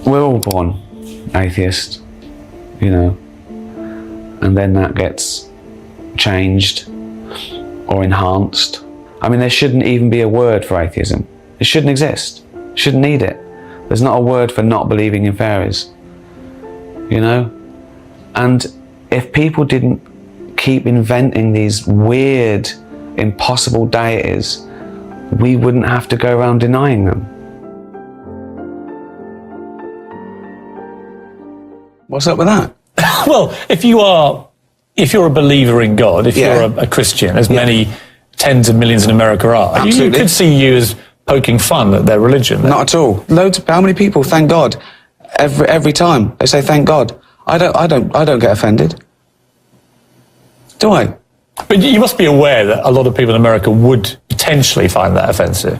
we're all born atheist, you know, and then that gets changed or enhanced. I mean, there shouldn't even be a word for atheism. It shouldn't exist. Shouldn't need it. There's not a word for not believing in fairies, you know? And if people didn't keep inventing these weird, impossible deities, we wouldn't have to go around denying them. What's up with that? Well, if you're a believer in God, if you're a Christian, as many tens of millions in America are, you could see you as poking fun at their religion. Not at all. How many people thank God every time they say thank God? I don't get offended. Do I? But you must be aware that a lot of people in America would potentially find that offensive.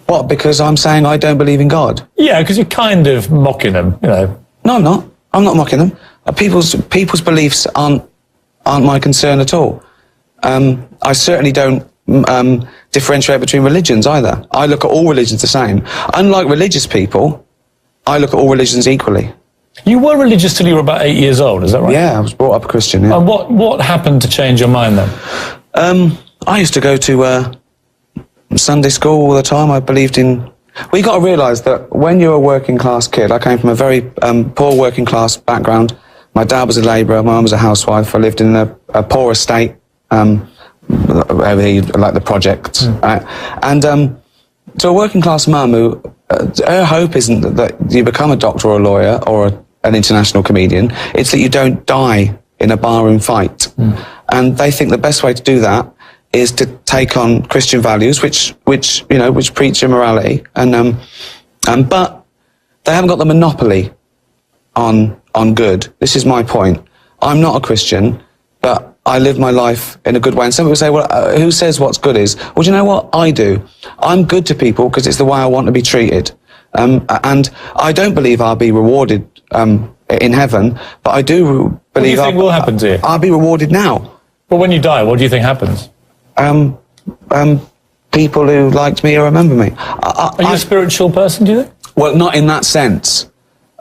What? Because I'm saying I don't believe in God? Yeah, because you're kind of mocking them, you know. No, I'm not. I'm not mocking them. People's beliefs aren't my concern at all. I certainly don't differentiate between religions either. I look at all religions the same. Unlike religious people, I look at all religions equally. You were religious till you were about 8 years old, is that right? Yeah, I was brought up a Christian, yeah. And what happened to change your mind then? I used to go to Sunday school all the time. I believed in... Well, you got to realise that when you're a working class kid, I came from a very poor working class background. My dad was a labourer, my mum was a housewife. I lived in a poor estate, over here, like the projects. Right? And to a working class mum who, her hope isn't that you become a doctor or a lawyer or an international comedian, it's that you don't die in a barroom fight. And they think the best way to do that is to take on Christian values, which preach immorality, but they haven't got the monopoly on good. This is my point. I'm not a Christian, but I live my life in a good way. And some people say, well, who says what's good is? Well, do you know what? I do. I'm good to people because it's the way I want to be treated. And I don't believe I'll be rewarded in heaven, but I do believe... What do you think will happen to you? I'll be rewarded now. But when you die, what do you think happens? People who liked me or remember me. Are you a spiritual person, do you think? Well, not in that sense,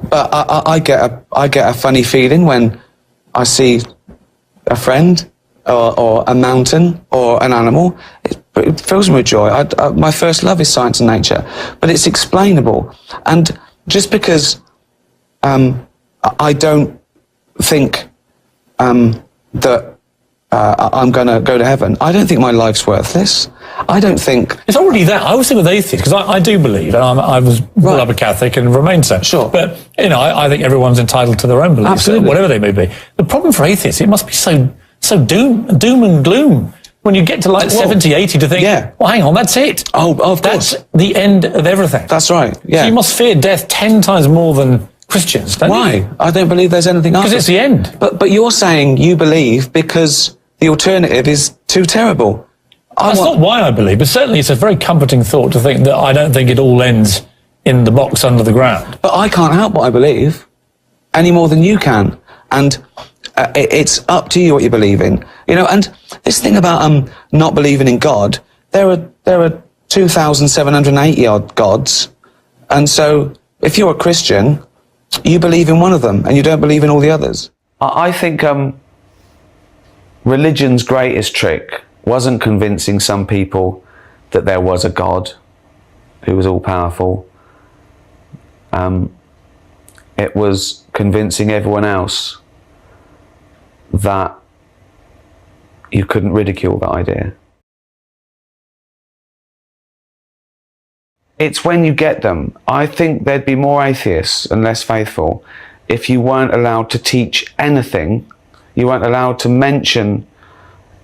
but I get a funny feeling when I see a friend or a mountain or an animal. It fills me with joy. My first love is science and nature, but it's explainable. And just because I don't think that I'm going to go to heaven, I don't think my life's worthless. I don't think... It's already that. I was thinking with atheists, because I do believe, and I was brought up a Catholic and remain so. Sure. But, you know, I think everyone's entitled to their own beliefs, Absolutely. Whatever they may be. The problem for atheists, it must be so doom and gloom when you get to like 70, 80 to think, well, hang on, that's it. Oh, of course. That's the end of everything. That's right, yeah. So you must fear death 10 times more than Christians, don't you? Why? I don't believe there's anything after. Because it's the end. But you're saying you believe because the alternative is too terrible. That's not why I believe, but certainly it's a very comforting thought to think that I don't think it all ends in the box under the ground. But I can't help what I believe any more than you can. And it's up to you what you believe in. You know, and this thing about not believing in God, there are 2,780 odd gods. And so if you're a Christian, you believe in one of them and you don't believe in all the others. I think religion's greatest trick wasn't convincing some people that there was a God who was all-powerful. It was convincing everyone else that you couldn't ridicule that idea. It's when you get them. I think there'd be more atheists and less faithful if you weren't allowed to teach anything, you weren't allowed to mention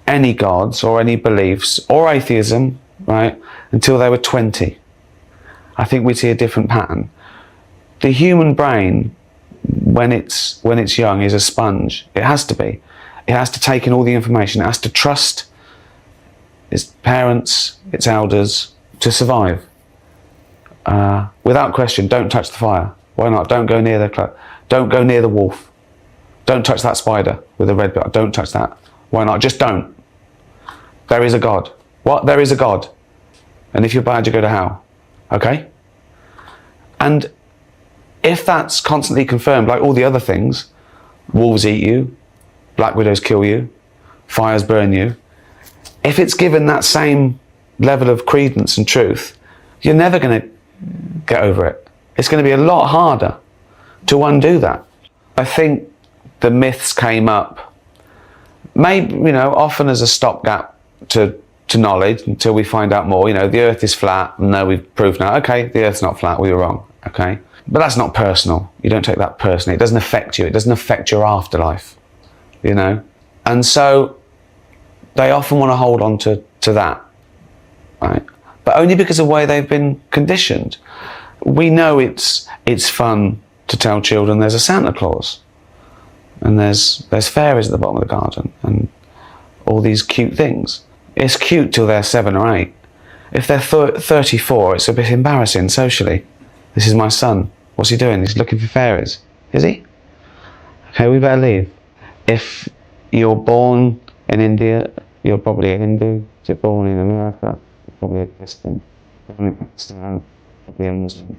any gods or any beliefs or atheism, right, until they were 20. I think we'd see a different pattern. The human brain, when it's young, is a sponge. It has to be. It has to take in all the information. It has to trust its parents, its elders, to survive. Without question, don't touch the fire. Why not? Don't go near the wolf. Don't touch that spider with a red bit. Don't touch that. Why not? Just don't. There is a God. What? There is a God. And if you're bad, you go to hell. Okay? And if that's constantly confirmed, like all the other things, wolves eat you, black widows kill you, fires burn you, if it's given that same level of credence and truth, you're never going to get over it. It's going to be a lot harder to undo that. I think the myths came up, maybe, often as a stopgap to knowledge until we find out more. The earth is flat. No, we've proved now. Okay, the earth's not flat. We were wrong. Okay. But that's not personal. You don't take that personally. It doesn't affect you. It doesn't affect your afterlife, And so they often want to hold on to that, right? But only because of the way they've been conditioned. We know it's fun to tell children there's a Santa Claus and there's fairies at the bottom of the garden and all these cute things. It's cute till they're 7 or 8. If they're 34, it's a bit embarrassing socially. This is my son. What's he doing? He's looking for fairies. Is he? Okay, we better leave. If you're born in India, you're probably a Hindu. If you're born in America, you're probably a Christian. Born in Pakistan, probably a Muslim.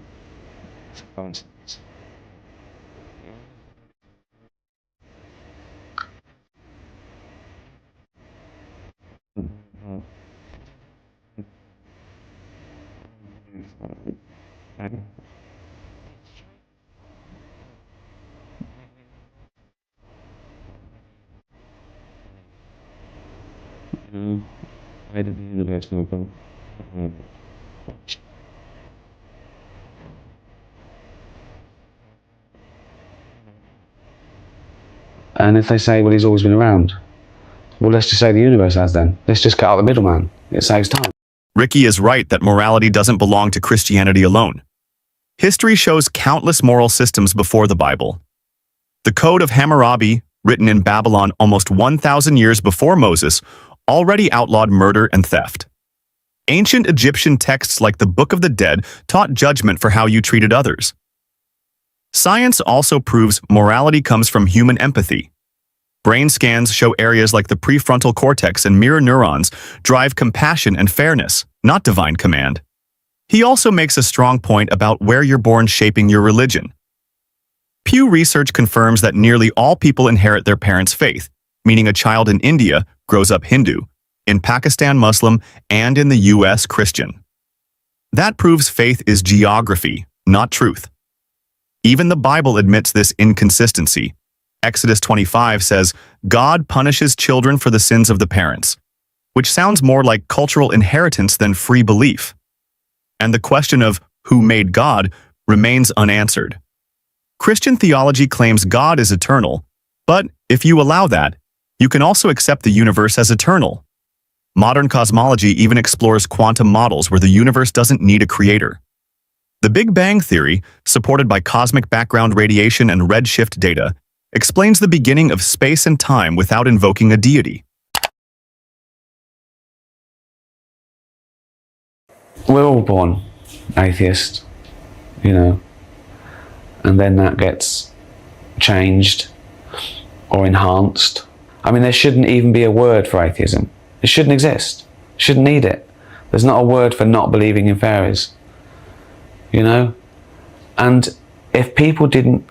Where did the universe come from? And if they say, well, he's always been around, well, let's just say the universe has then. Let's just cut out the middleman. It saves time. Ricky is right that morality doesn't belong to Christianity alone. History shows countless moral systems before the Bible. The Code of Hammurabi, written in Babylon almost 1,000 years before Moses, already outlawed murder and theft. Ancient Egyptian texts like the Book of the Dead taught judgment for how you treated others. Science also proves morality comes from human empathy. Brain scans show areas like the prefrontal cortex and mirror neurons drive compassion and fairness, not divine command. He also makes a strong point about where you're born shaping your religion. Pew Research confirms that nearly all people inherit their parents' faith, meaning a child in India grows up Hindu, in Pakistan Muslim, and in the US Christian. That proves faith is geography, not truth. Even the Bible admits this inconsistency. Exodus 25 says, God punishes children for the sins of the parents, which sounds more like cultural inheritance than free belief. And the question of who made God remains unanswered. Christian theology claims God is eternal, but if you allow that, you can also accept the universe as eternal. Modern cosmology even explores quantum models where the universe doesn't need a creator. The Big Bang Theory, supported by cosmic background radiation and redshift data, explains the beginning of space and time without invoking a deity. We're all born atheist, and then that gets changed or enhanced. I mean, there shouldn't even be a word for atheism. It shouldn't exist. Shouldn't need it. There's not a word for not believing in fairies, And if people didn't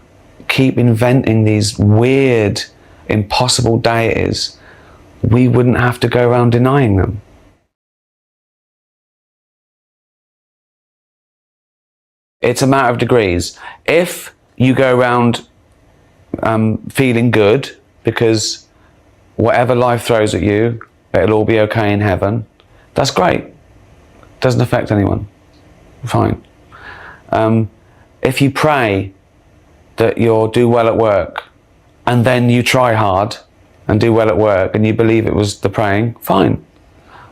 keep inventing these weird, impossible deities, we wouldn't have to go around denying them. It's a matter of degrees. If you go around feeling good because whatever life throws at you, it'll all be okay in heaven, that's great. Doesn't affect anyone. Fine. If you pray that you'll do well at work and then you try hard and do well at work and you believe it was the praying, fine.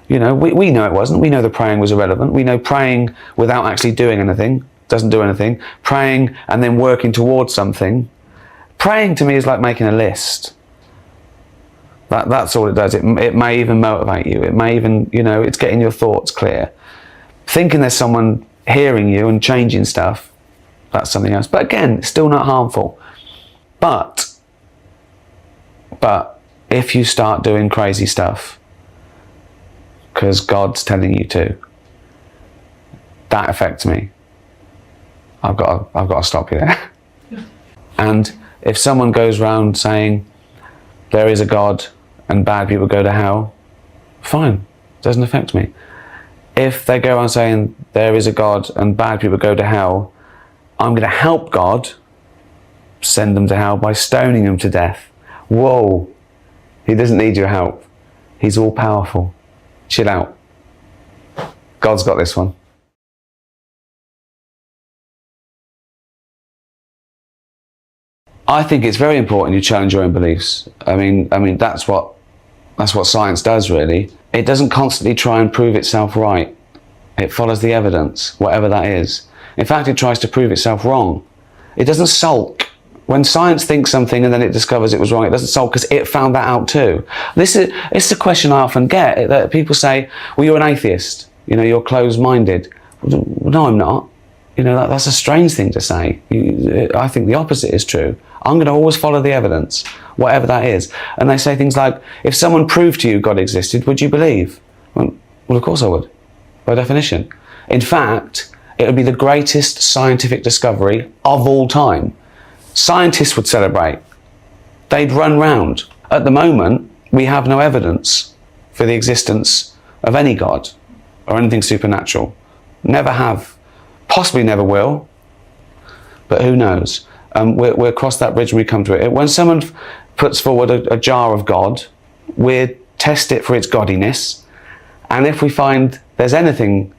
We know it wasn't. We know the praying was irrelevant. We know praying without actually doing anything doesn't do anything. Praying and then working towards something. Praying to me is like making a list. That's all it does. It may even motivate you. It may even, it's getting your thoughts clear. Thinking there's someone hearing you and changing stuff, that's something else. But again, it's still not harmful. But if you start doing crazy stuff because God's telling you to, that affects me. I've got to stop you there. And if someone goes around saying there is a God and bad people go to hell, fine, doesn't affect me. If they go around saying there is a God and bad people go to hell, I'm going to help God send them to hell by stoning them to death. Whoa, he doesn't need your help. He's all powerful. Chill out. God's got this one. I think it's very important you challenge your own beliefs. I mean that's what science does, really. It doesn't constantly try and prove itself right. It follows the evidence, whatever that is. In fact, it tries to prove itself wrong. It doesn't sulk. When science thinks something and then it discovers it was wrong, it doesn't sulk because it found that out too. It's a question I often get, that people say, well, you're an atheist, you're closed-minded. No, I'm not. That's a strange thing to say. I think the opposite is true. I'm going to always follow the evidence, whatever that is. And they say things like, if someone proved to you God existed, would you believe? Well, of course I would, by definition. In fact, it would be the greatest scientific discovery of all time. Scientists would celebrate. They'd run round. At the moment, we have no evidence for the existence of any God or anything supernatural. Never have. Possibly never will, but who knows? We'll cross that bridge when we come to it. When someone puts forward a jar of God, we test it for its godliness, and if we find there's anything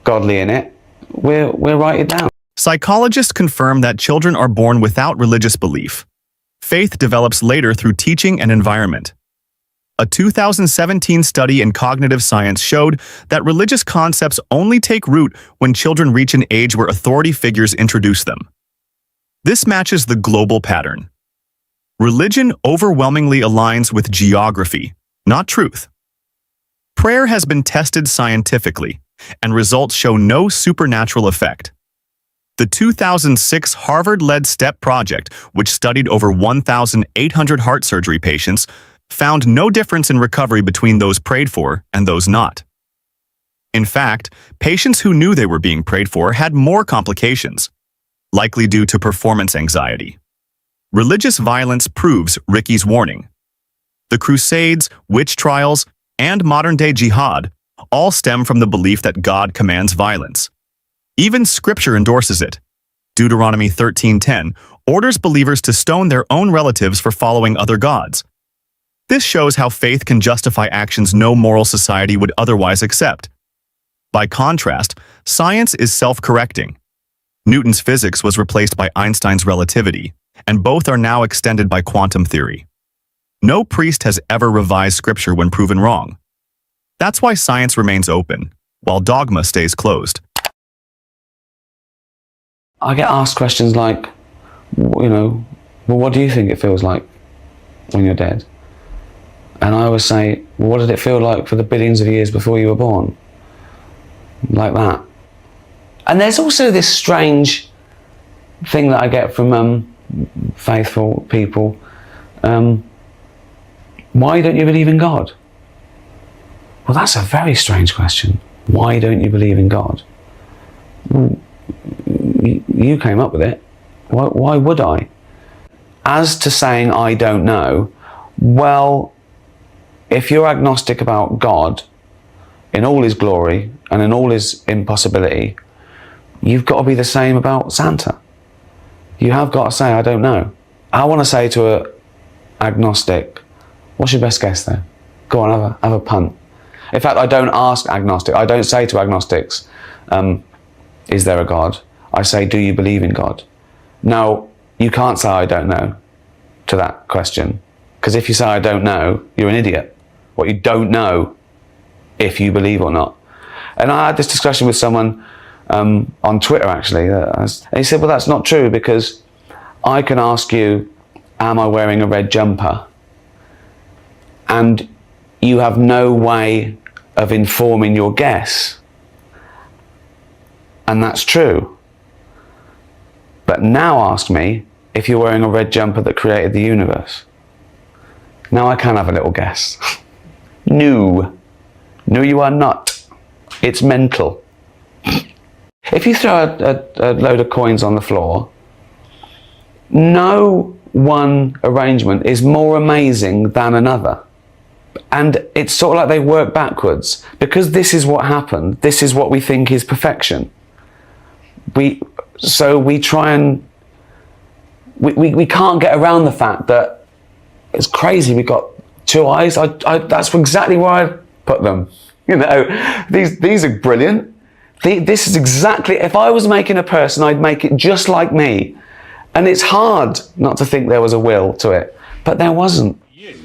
godly in it, we'll write it down. Psychologists confirm that children are born without religious belief. Faith develops later through teaching and environment. A 2017 study in cognitive science showed that religious concepts only take root when children reach an age where authority figures introduce them. This matches the global pattern. Religion overwhelmingly aligns with geography, not truth. Prayer has been tested scientifically, and results show no supernatural effect. The 2006 Harvard-led STEP project, which studied over 1,800 heart surgery patients, found no difference in recovery between those prayed for and those not. In fact, patients who knew they were being prayed for had more complications, likely due to performance anxiety. Religious violence proves Ricky's warning. The Crusades, witch trials, and modern-day jihad all stem from the belief that God commands violence. Even Scripture endorses it. Deuteronomy 13:10 orders believers to stone their own relatives for following other gods. This shows how faith can justify actions no moral society would otherwise accept. By contrast, science is self-correcting. Newton's physics was replaced by Einstein's relativity, and both are now extended by quantum theory. No priest has ever revised Scripture when proven wrong. That's why science remains open, while dogma stays closed. I get asked questions like, well, what do you think it feels like when you're dead? And I always say, well, what did it feel like for the billions of years before you were born? Like that. And there's also this strange thing that I get from faithful people. Why don't you believe in God? Well, that's a very strange question. Why don't you believe in God? Well, you came up with it. Why would I? As to saying I don't know, well, if you're agnostic about God in all his glory and in all his impossibility, you've got to be the same about Santa. You have got to say, I don't know. I want to say to an agnostic, what's your best guess there? Go on, have a punt. In fact, I don't ask agnostic. I don't say to agnostics, is there a God? I say, do you believe in God? Now, you can't say I don't know to that question, because if you say I don't know, you're an idiot. What you don't know if you believe or not. And I had this discussion with someone on Twitter, actually, and he said, well, that's not true, because I can ask you, am I wearing a red jumper? And you have no way of informing your guess. And that's true. But now ask me if you're wearing a red jumper that created the universe. Now I can have a little guess. No, you are not. It's mental. If you throw a load of coins on the floor, no one arrangement is more amazing than another. And it's sort of like they work backwards. Because this is what happened, this is what we think is perfection. So we try and we can't get around the fact that it's crazy. We've got two eyes. That's exactly where I put them. You know, these are brilliant. This is exactly, if I was making a person, I'd make it just like me. And it's hard not to think there was a will to it, but there wasn't.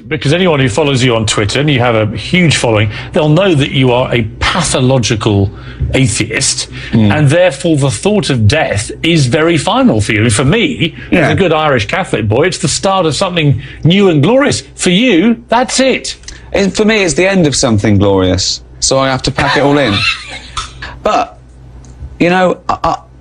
Because anyone who follows you on Twitter, and you have a huge following, they'll know that you are a pathological atheist, and therefore the thought of death is very final for you. And for me, as a good Irish Catholic boy, it's the start of something new and glorious. For you, that's it. For me, it's the end of something glorious, so I have to pack it all in. But, you know,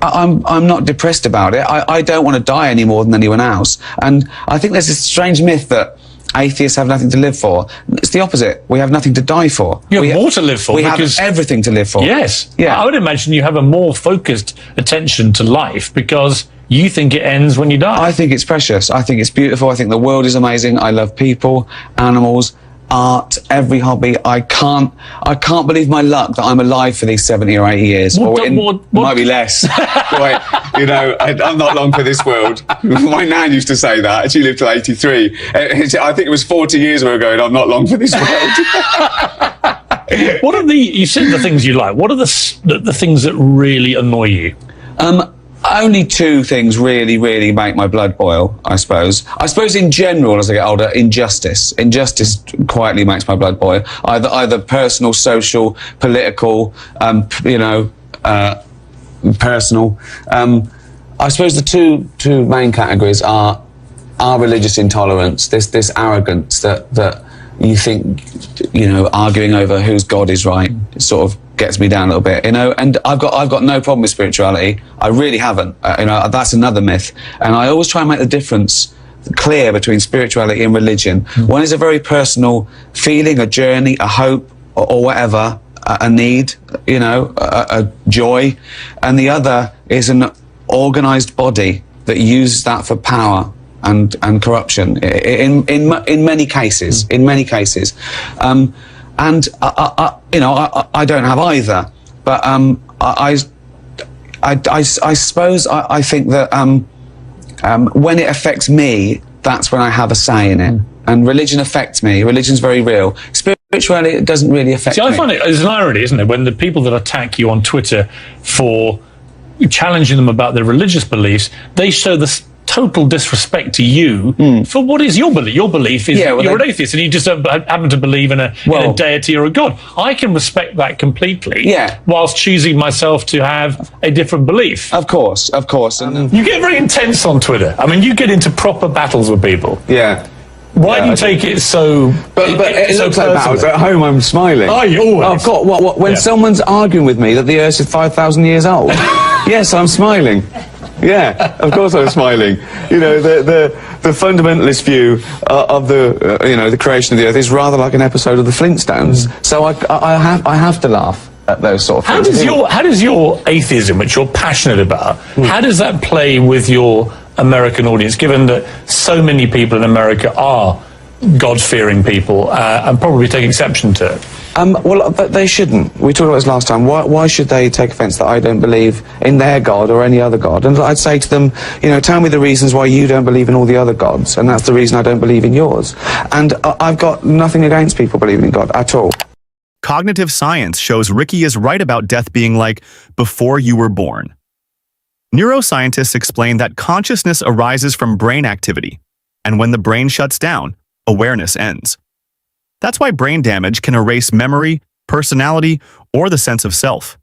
I'm not depressed about it. I don't want to die any more than anyone else. And I think there's this strange myth that atheists have nothing to live for. It's the opposite. We have nothing to die for. You have more to live for. We have everything to live for. Yes. Yeah. I would imagine you have a more focused attention to life because you think it ends when you die. I think it's precious. I think it's beautiful. I think the world is amazing. I love people, animals, art, every hobby. I can't believe my luck that I'm alive for these 70 or 80 years. Might be less. Wait, you know, I'm not long for this world. My nan used to say that. She lived till 83. I think it was 40 years ago going, I'm not long for this world. What are you said the things you like. What are the things that really annoy you? Only two things really, really make my blood boil, I suppose. I suppose in general, as I get older, injustice. Injustice quietly makes my blood boil. Either personal, social, political, personal. I suppose the two main categories are religious intolerance, this arrogance that you think, you know, arguing over whose God is right, it sort of gets me down a little bit, you know. And I've got no problem with spirituality. I really haven't. You know, that's another myth. And I always try and make the difference clear between spirituality and religion. One is a very personal feeling, a journey, a hope, or whatever, a need, you know, a joy. And the other is an organised body that uses that for power and corruption in many cases. In many cases. And I don't have either, but I suppose I think that when it affects me, that's when I have a say in it. And religion affects me. Religion's very real. Spirituality, it doesn't really affect me. I find it as an irony, isn't it, when the people that attack you on Twitter for challenging them about their religious beliefs, they show the total disrespect to you for what is your belief. Your belief is you're an atheist and you just don't happen to believe in a deity or a god. I can respect that completely whilst choosing myself to have a different belief. Of course. And you get very intense on Twitter. I mean, you get into proper battles with people. Yeah. Why do you take it so... But it looks like battles. At home, I'm smiling. Oh, you always... Oh, God, when someone's arguing with me that the Earth is 5,000 years old, yes, I'm smiling. Yeah, of course I'm smiling. You know, the fundamentalist view of the creation of the Earth is rather like an episode of the Flintstones. So I have to laugh at those sort of things. How does your atheism, which you're passionate about, how does that play with your American audience, given that so many people in America are God-fearing people and probably take exception to it? Well, they shouldn't. We talked about this last time. Why should they take offence that I don't believe in their God or any other God? And I'd say to them, you know, tell me the reasons why you don't believe in all the other gods, and that's the reason I don't believe in yours. And I've got nothing against people believing in God at all. Cognitive science shows Ricky is right about death being like before you were born. Neuroscientists explain that consciousness arises from brain activity, and when the brain shuts down, awareness ends. That's why brain damage can erase memory, personality, or the sense of self.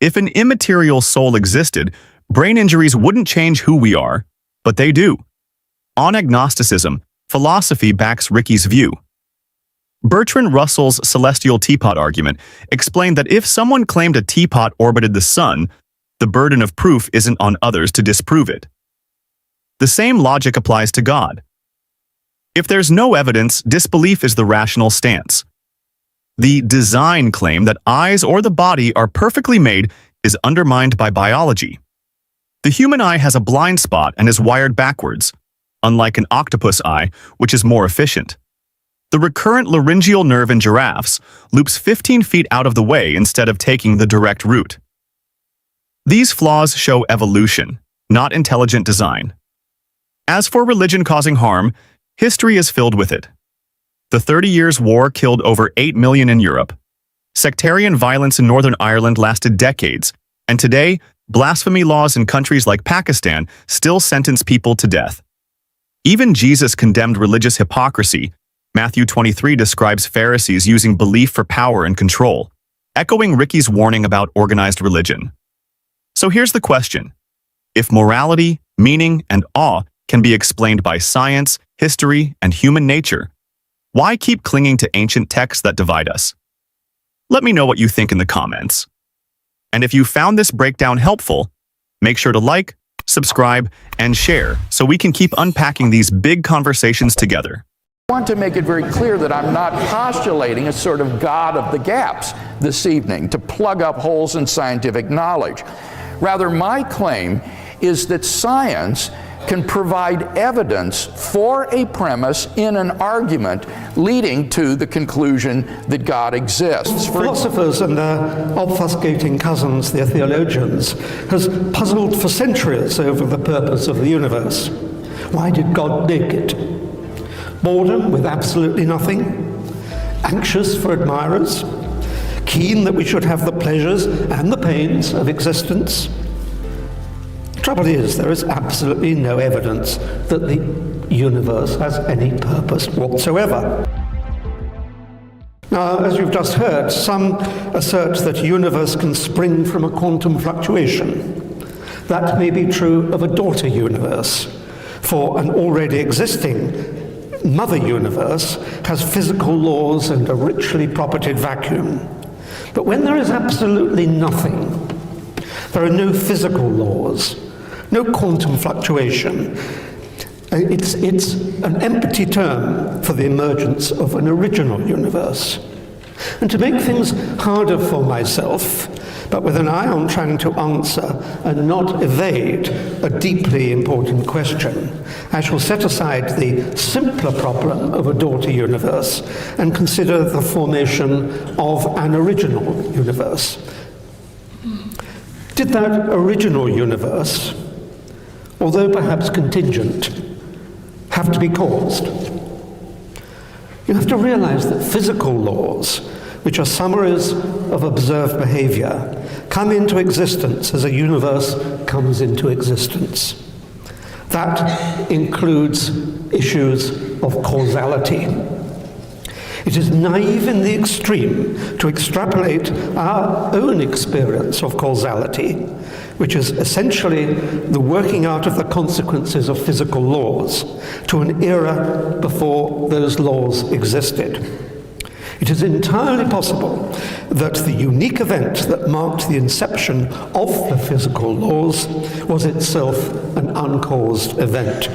If an immaterial soul existed, brain injuries wouldn't change who we are, but they do. On agnosticism, philosophy backs Ricky's view. Bertrand Russell's celestial teapot argument explained that if someone claimed a teapot orbited the sun, the burden of proof isn't on others to disprove it. The same logic applies to God. If there's no evidence, disbelief is the rational stance. The design claim that eyes or the body are perfectly made is undermined by biology. The human eye has a blind spot and is wired backwards, unlike an octopus eye, which is more efficient. The recurrent laryngeal nerve in giraffes loops 15 feet out of the way instead of taking the direct route. These flaws show evolution, not intelligent design. As for religion causing harm, history is filled with it. The 30 Years' War killed over 8 million in Europe. Sectarian violence in Northern Ireland lasted decades, and today, blasphemy laws in countries like Pakistan still sentence people to death. Even Jesus condemned religious hypocrisy. Matthew 23 describes Pharisees using belief for power and control, echoing Ricky's warning about organized religion. So here's the question. If morality, meaning, and awe can be explained by science, history, and human nature, why keep clinging to ancient texts that divide us? Let me know what you think in the comments. And if you found this breakdown helpful, make sure to like, subscribe, and share so we can keep unpacking these big conversations together. I want to make it very clear that I'm not postulating a sort of God of the gaps this evening to plug up holes in scientific knowledge. Rather, my claim is that science can provide evidence for a premise in an argument leading to the conclusion that God exists. Philosophers and their obfuscating cousins, the theologians, has puzzled for centuries over the purpose of the universe. Why did God make it? Boredom with absolutely nothing? Anxious for admirers? Keen that we should have the pleasures and the pains of existence? The trouble is, there is absolutely no evidence that the universe has any purpose whatsoever. Now, as you've just heard, some assert that the universe can spring from a quantum fluctuation. That may be true of a daughter universe, for an already existing mother universe has physical laws and a richly propertied vacuum. But when there is absolutely nothing, there are no physical laws, no quantum fluctuation. It's an empty term for the emergence of an original universe. And to make things harder for myself, but with an eye on trying to answer and not evade a deeply important question, I shall set aside the simpler problem of a daughter universe and consider the formation of an original universe. Did that original universe, although perhaps contingent, have to be caused? You have to realize that physical laws, which are summaries of observed behavior, come into existence as a universe comes into existence. That includes issues of causality. It is naive in the extreme to extrapolate our own experience of causality, which is essentially the working out of the consequences of physical laws, to an era before those laws existed. It is entirely possible that the unique event that marked the inception of the physical laws was itself an uncaused event.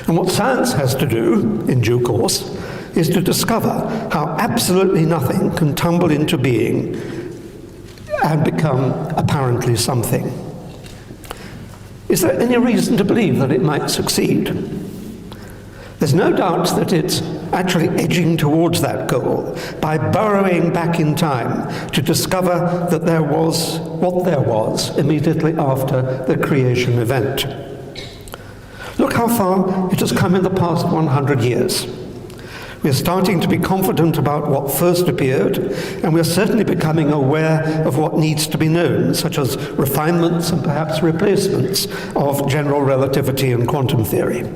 And what science has to do, in due course, is to discover how absolutely nothing can tumble into being and become apparently something. Is there any reason to believe that it might succeed? There's no doubt that it's actually edging towards that goal by burrowing back in time to discover that there was what there was immediately after the creation event. Look how far it has come in the past 100 years. We're starting to be confident about what first appeared, and we're certainly becoming aware of what needs to be known, such as refinements and perhaps replacements of general relativity and quantum theory.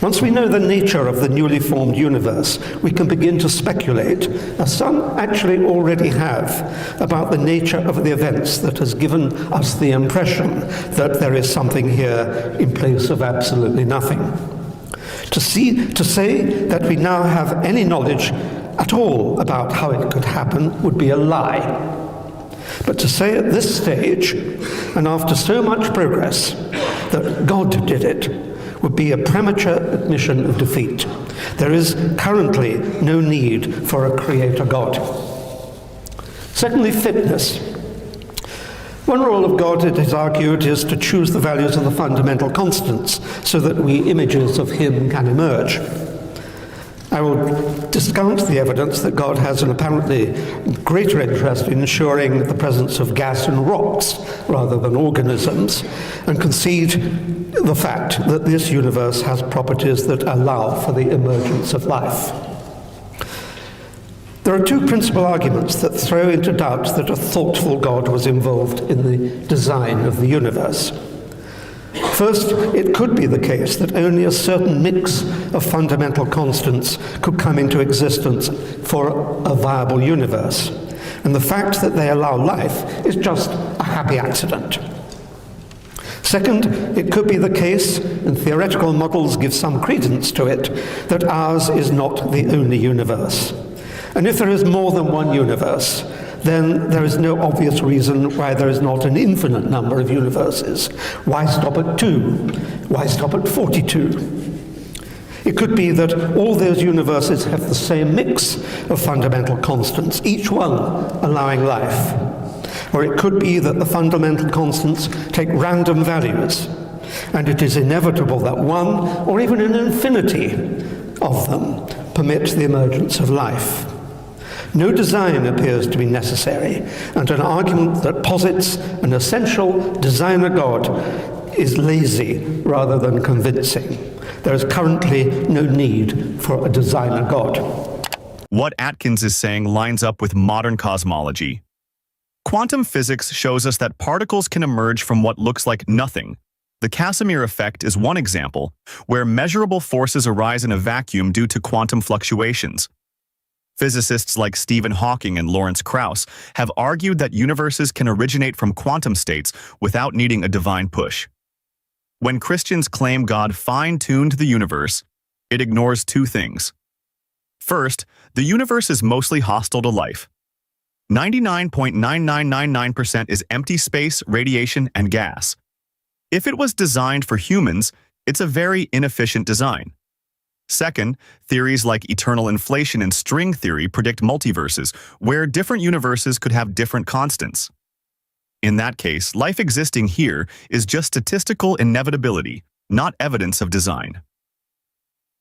Once we know the nature of the newly formed universe, we can begin to speculate, as some actually already have, about the nature of the events that has given us the impression that there is something here in place of absolutely nothing. To say that we now have any knowledge at all about how it could happen would be a lie. But to say at this stage, and after so much progress, that God did it, would be a premature admission of defeat. There is currently no need for a creator God. Secondly, fitness. One role of God, it is argued, is to choose the values of the fundamental constants so that images of him can emerge. I will discount the evidence that God has an apparently greater interest in ensuring the presence of gas and rocks rather than organisms, and concede the fact that this universe has properties that allow for the emergence of life. There are two principal arguments that throw into doubt that a thoughtful God was involved in the design of the universe. First, it could be the case that only a certain mix of fundamental constants could come into existence for a viable universe, and the fact that they allow life is just a happy accident. Second, it could be the case, and theoretical models give some credence to it, that ours is not the only universe. And if there is more than one universe, then there is no obvious reason why there is not an infinite number of universes. Why stop at 2? Why stop at 42? It could be that all those universes have the same mix of fundamental constants, each one allowing life. Or it could be that the fundamental constants take random values, and it is inevitable that one, or even an infinity of them, permits the emergence of life. No design appears to be necessary, and an argument that posits an essential designer God is lazy rather than convincing. There is currently no need for a designer God. What Atkins is saying lines up with modern cosmology. Quantum physics shows us that particles can emerge from what looks like nothing. The Casimir effect is one example, where measurable forces arise in a vacuum due to quantum fluctuations. Physicists like Stephen Hawking and Lawrence Krauss have argued that universes can originate from quantum states without needing a divine push. When Christians claim God fine-tuned the universe, it ignores two things. First, the universe is mostly hostile to life. 99.9999% is empty space, radiation, and gas. If it was designed for humans, it's a very inefficient design. Second, theories like eternal inflation and string theory predict multiverses, where different universes could have different constants. In that case, life existing here is just statistical inevitability, not evidence of design.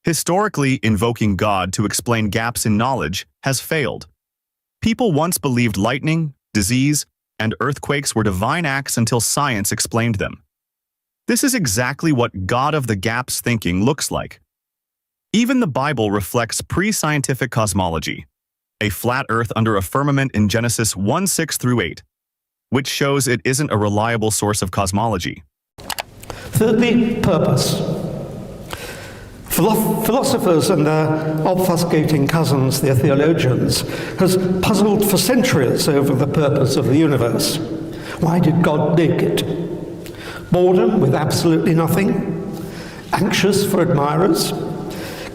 Historically, invoking God to explain gaps in knowledge has failed. People once believed lightning, disease, and earthquakes were divine acts until science explained them. This is exactly what God of the gaps thinking looks like. Even the Bible reflects pre-scientific cosmology, a flat earth under a firmament in Genesis 1:6-8, which shows it isn't a reliable source of cosmology. Thirdly, purpose. Philosophers and their obfuscating cousins, their theologians, has puzzled for centuries over the purpose of the universe. Why did God make it? Boredom with absolutely nothing? Anxious for admirers?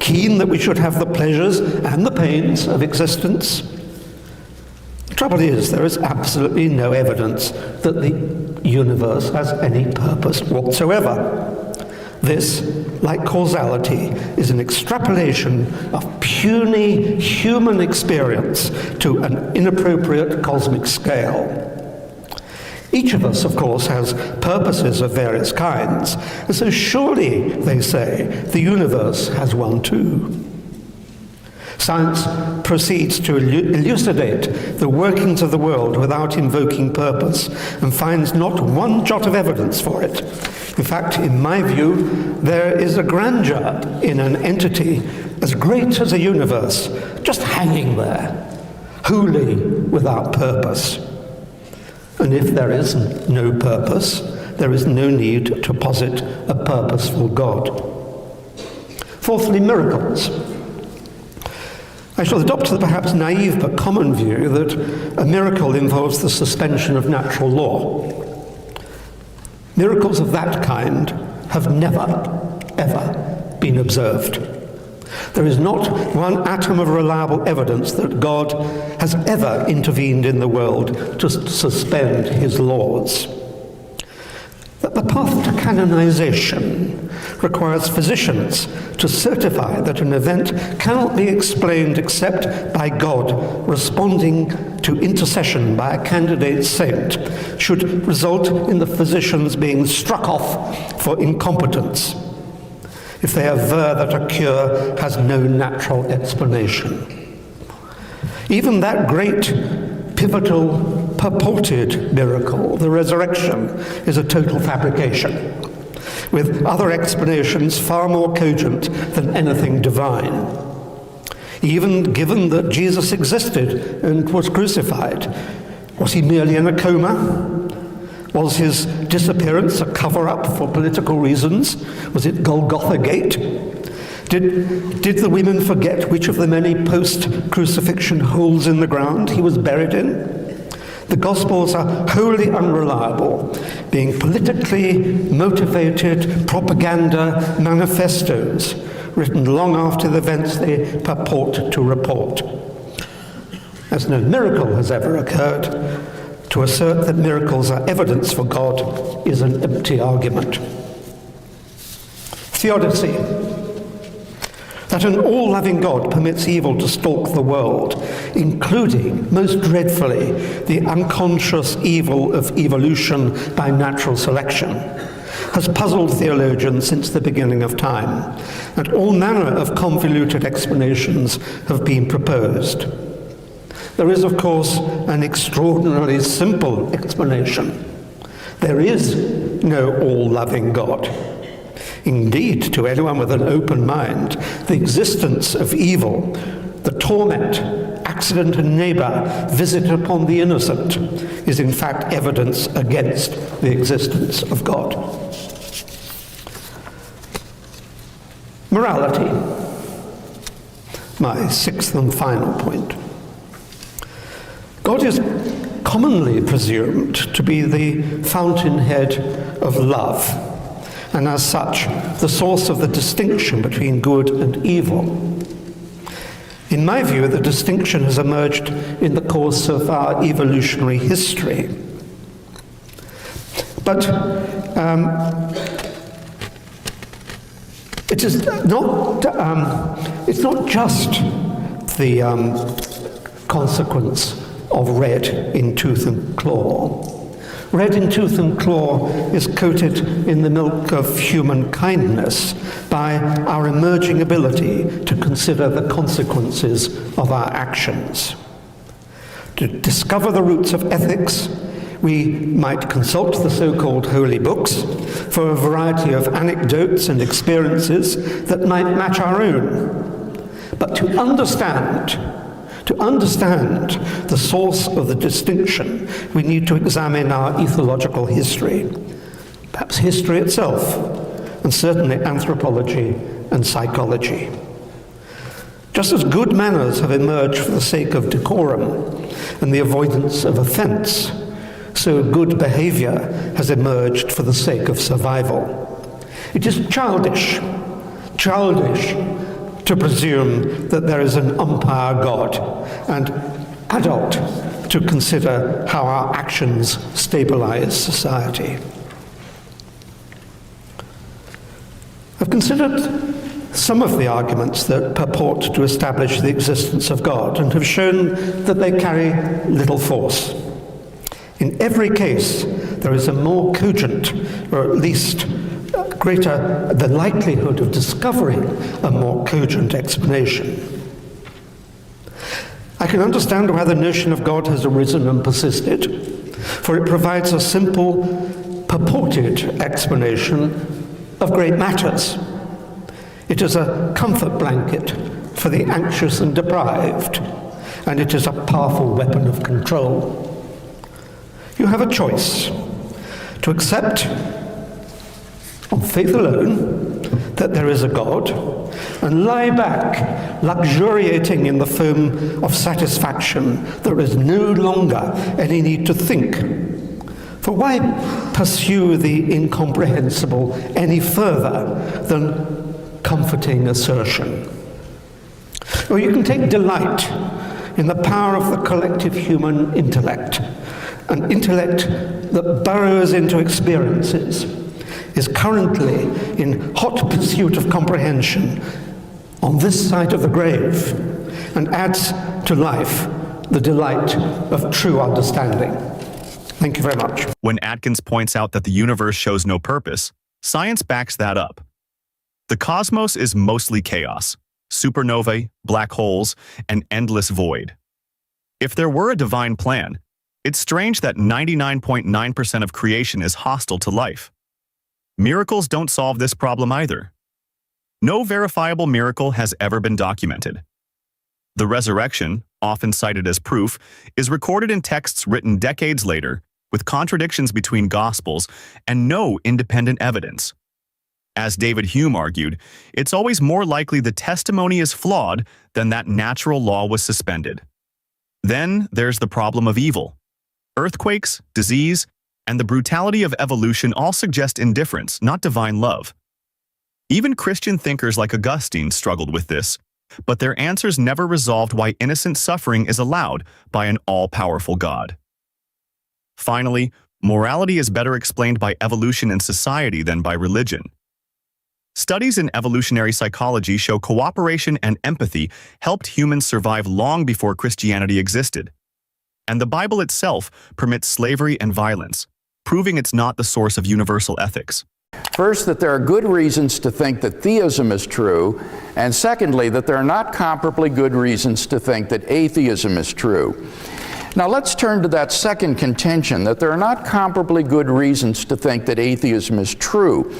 Keen that we should have the pleasures and the pains of existence? The trouble is, there is absolutely no evidence that the universe has any purpose whatsoever. This, like causality, is an extrapolation of puny human experience to an inappropriate cosmic scale. Each of us, of course, has purposes of various kinds, and so surely, they say, the universe has one too. Science proceeds to elucidate the workings of the world without invoking purpose, and finds not one jot of evidence for it. In fact, in my view, there is a grandeur in an entity as great as a universe, just hanging there, wholly without purpose. And if there is no purpose, there is no need to posit a purposeful God. Fourthly, miracles. I shall adopt the perhaps naive but common view that a miracle involves the suspension of natural law. Miracles of that kind have never, ever been observed. There is not one atom of reliable evidence that God has ever intervened in the world to suspend his laws. That the path to canonization requires physicians to certify that an event cannot be explained except by God responding to intercession by a candidate saint, should result in the physicians being struck off for incompetence if they aver that a cure has no natural explanation. Even that great, pivotal, purported miracle, the resurrection, is a total fabrication, with other explanations far more cogent than anything divine. Even given that Jesus existed and was crucified, was he merely in a coma? Was his disappearance a cover-up for political reasons? Was it Golgotha Gate? Did the women forget which of the many post-crucifixion holes in the ground he was buried in? The Gospels are wholly unreliable, being politically motivated propaganda manifestos written long after the events they purport to report. As no miracle has ever occurred, to assert that miracles are evidence for God is an empty argument. Theodicy. That an all-loving God permits evil to stalk the world, including, most dreadfully, the unconscious evil of evolution by natural selection, has puzzled theologians since the beginning of time, and all manner of convoluted explanations have been proposed. There is, of course, an extraordinarily simple explanation. There is no all-loving God. Indeed, to anyone with an open mind, the existence of evil, the torment, accident and neighbor visited upon the innocent, is in fact evidence against the existence of God. Morality, my sixth and final point. God is commonly presumed to be the fountainhead of love, and as such, the source of the distinction between good and evil. In my view, the distinction has emerged in the course of our evolutionary history. But it is not, it's not just the consequence of red in tooth and claw. Red in tooth and claw is coated in the milk of human kindness by our emerging ability to consider the consequences of our actions. To discover the roots of ethics, we might consult the so-called holy books for a variety of anecdotes and experiences that might match our own. But to understand the source of the distinction, we need to examine our ethological history, perhaps history itself, and certainly anthropology and psychology. Just as good manners have emerged for the sake of decorum and the avoidance of offense, so good behavior has emerged for the sake of survival. It is childish to presume that there is an umpire God, and adult to consider how our actions stabilize society. I've considered some of the arguments that purport to establish the existence of God and have shown that they carry little force. In every case, there is a more cogent, or at least greater the likelihood of discovering a more cogent explanation. I can understand why the notion of God has arisen and persisted, for it provides a simple, purported explanation of great matters. It is a comfort blanket for the anxious and deprived, and it is a powerful weapon of control. You have a choice: to accept on faith alone that there is a God, and lie back, luxuriating in the foam of satisfaction. There is no longer any need to think. For why pursue the incomprehensible any further than comforting assertion? Or you can take delight in the power of the collective human intellect, an intellect that burrows into experiences is currently in hot pursuit of comprehension on this side of the grave and adds to life the delight of true understanding. Thank you very much. When Atkins points out that the universe shows no purpose, science backs that up. The cosmos is mostly chaos, supernovae, black holes, and endless void. If there were a divine plan, it's strange that 99.9% of creation is hostile to life. Miracles don't solve this problem either. No verifiable miracle has ever been documented. The resurrection, often cited as proof, is recorded in texts written decades later, with contradictions between Gospels and no independent evidence. As David Hume argued, it's always more likely the testimony is flawed than that natural law was suspended. Then there's the problem of evil. Earthquakes, disease, and the brutality of evolution all suggest indifference, not divine love. Even Christian thinkers like Augustine struggled with this, but their answers never resolved why innocent suffering is allowed by an all-powerful God. Finally, morality is better explained by evolution in society than by religion. Studies in evolutionary psychology show cooperation and empathy helped humans survive long before Christianity existed. And the Bible itself permits slavery and violence, proving it's not the source of universal ethics. First, that there are good reasons to think that theism is true, and secondly, that there are not comparably good reasons to think that atheism is true. Now let's turn to that second contention, that there are not comparably good reasons to think that atheism is true.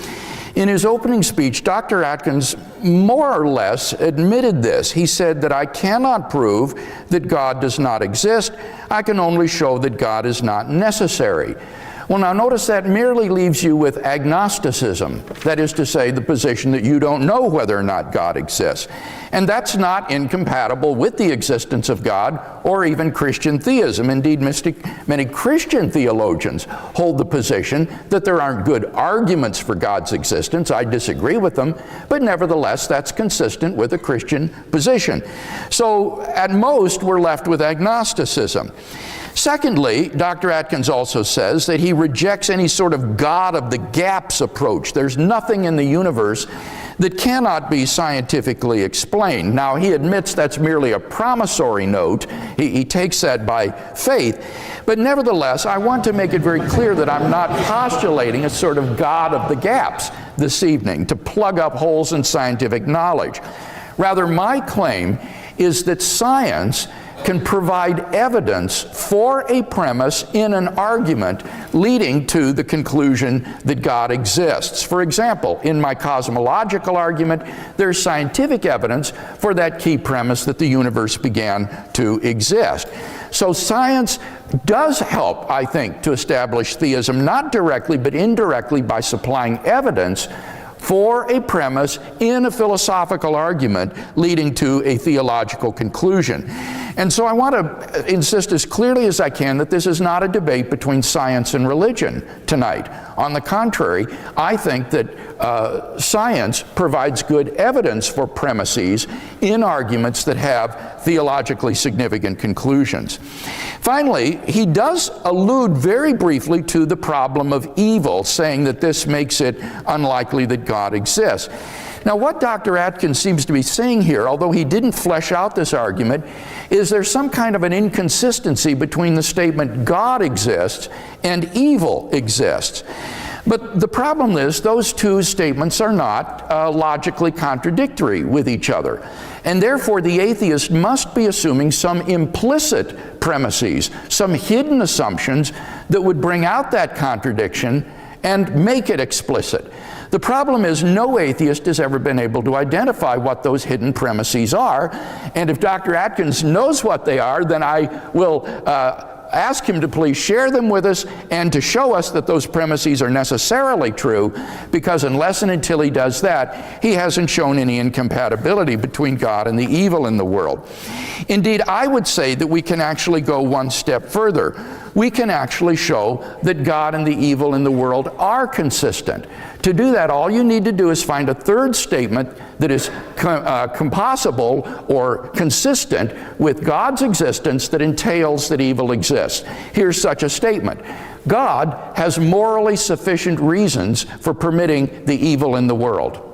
In his opening speech, Dr. Atkins more or less admitted this. He said that I cannot prove that God does not exist. I can only show that God is not necessary. Well, now notice that merely leaves you with agnosticism, that is to say, the position that you don't know whether or not God exists. And that's not incompatible with the existence of God or even Christian theism. Indeed, many Christian theologians hold the position that there aren't good arguments for God's existence. I disagree with them, but nevertheless, that's consistent with a Christian position. So, at most, we're left with agnosticism. Secondly, Dr. Atkins also says that he rejects any sort of God of the gaps approach. There's nothing in the universe that cannot be scientifically explained. Now, he admits that's merely a promissory note. He takes that by faith. But nevertheless, I want to make it very clear that I'm not postulating a sort of God of the gaps this evening to plug up holes in scientific knowledge. Rather, my claim is that science can provide evidence for a premise in an argument leading to the conclusion that God exists. For example, in my cosmological argument, there's scientific evidence for that key premise that the universe began to exist. So science does help, I think, to establish theism, not directly but indirectly by supplying evidence for a premise in a philosophical argument leading to a theological conclusion. And so I want to insist as clearly as I can that this is not a debate between science and religion tonight. On the contrary, I think that science provides good evidence for premises in arguments that have theologically significant conclusions. Finally, he does allude very briefly to the problem of evil, saying that this makes it unlikely that God exists. Now, what Dr. Atkins seems to be saying here, although he didn't flesh out this argument, is there's some kind of an inconsistency between the statement God exists and evil exists. But the problem is those two statements are not logically contradictory with each other. And therefore, the atheist must be assuming some implicit premises, some hidden assumptions that would bring out that contradiction and make it explicit. The problem is no atheist has ever been able to identify what those hidden premises are. And if Dr. Atkins knows what they are, then I will ask him to please share them with us and to show us that those premises are necessarily true, because unless and until he does that, he hasn't shown any incompatibility between God and the evil in the world. Indeed, I would say that we can actually go one step further. we can actually show that God and the evil in the world are consistent. To do that, all you need to do is find a third statement that is composable or consistent with God's existence that entails that evil exists. Here's such a statement. God has morally sufficient reasons for permitting the evil in the world.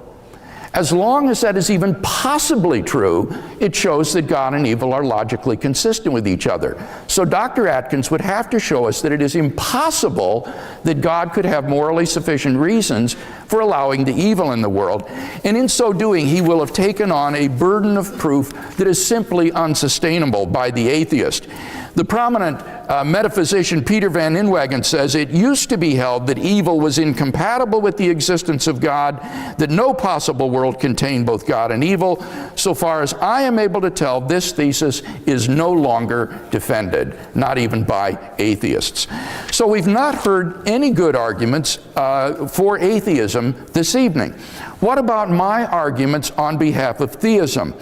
As long as that is even possibly true, it shows that God and evil are logically consistent with each other. So Dr. Atkins would have to show us that it is impossible that God could have morally sufficient reasons for allowing the evil in the world. And in so doing, he will have taken on a burden of proof that is simply unsustainable by the atheist. The prominent metaphysician Peter Van Inwagen says, "It used to be held that evil was incompatible with the existence of God, that no possible world contained both God and evil. So far as I am able to tell, this thesis is no longer defended, not even by atheists." So we've not heard any good arguments for atheism this evening. What about my arguments on behalf of theism?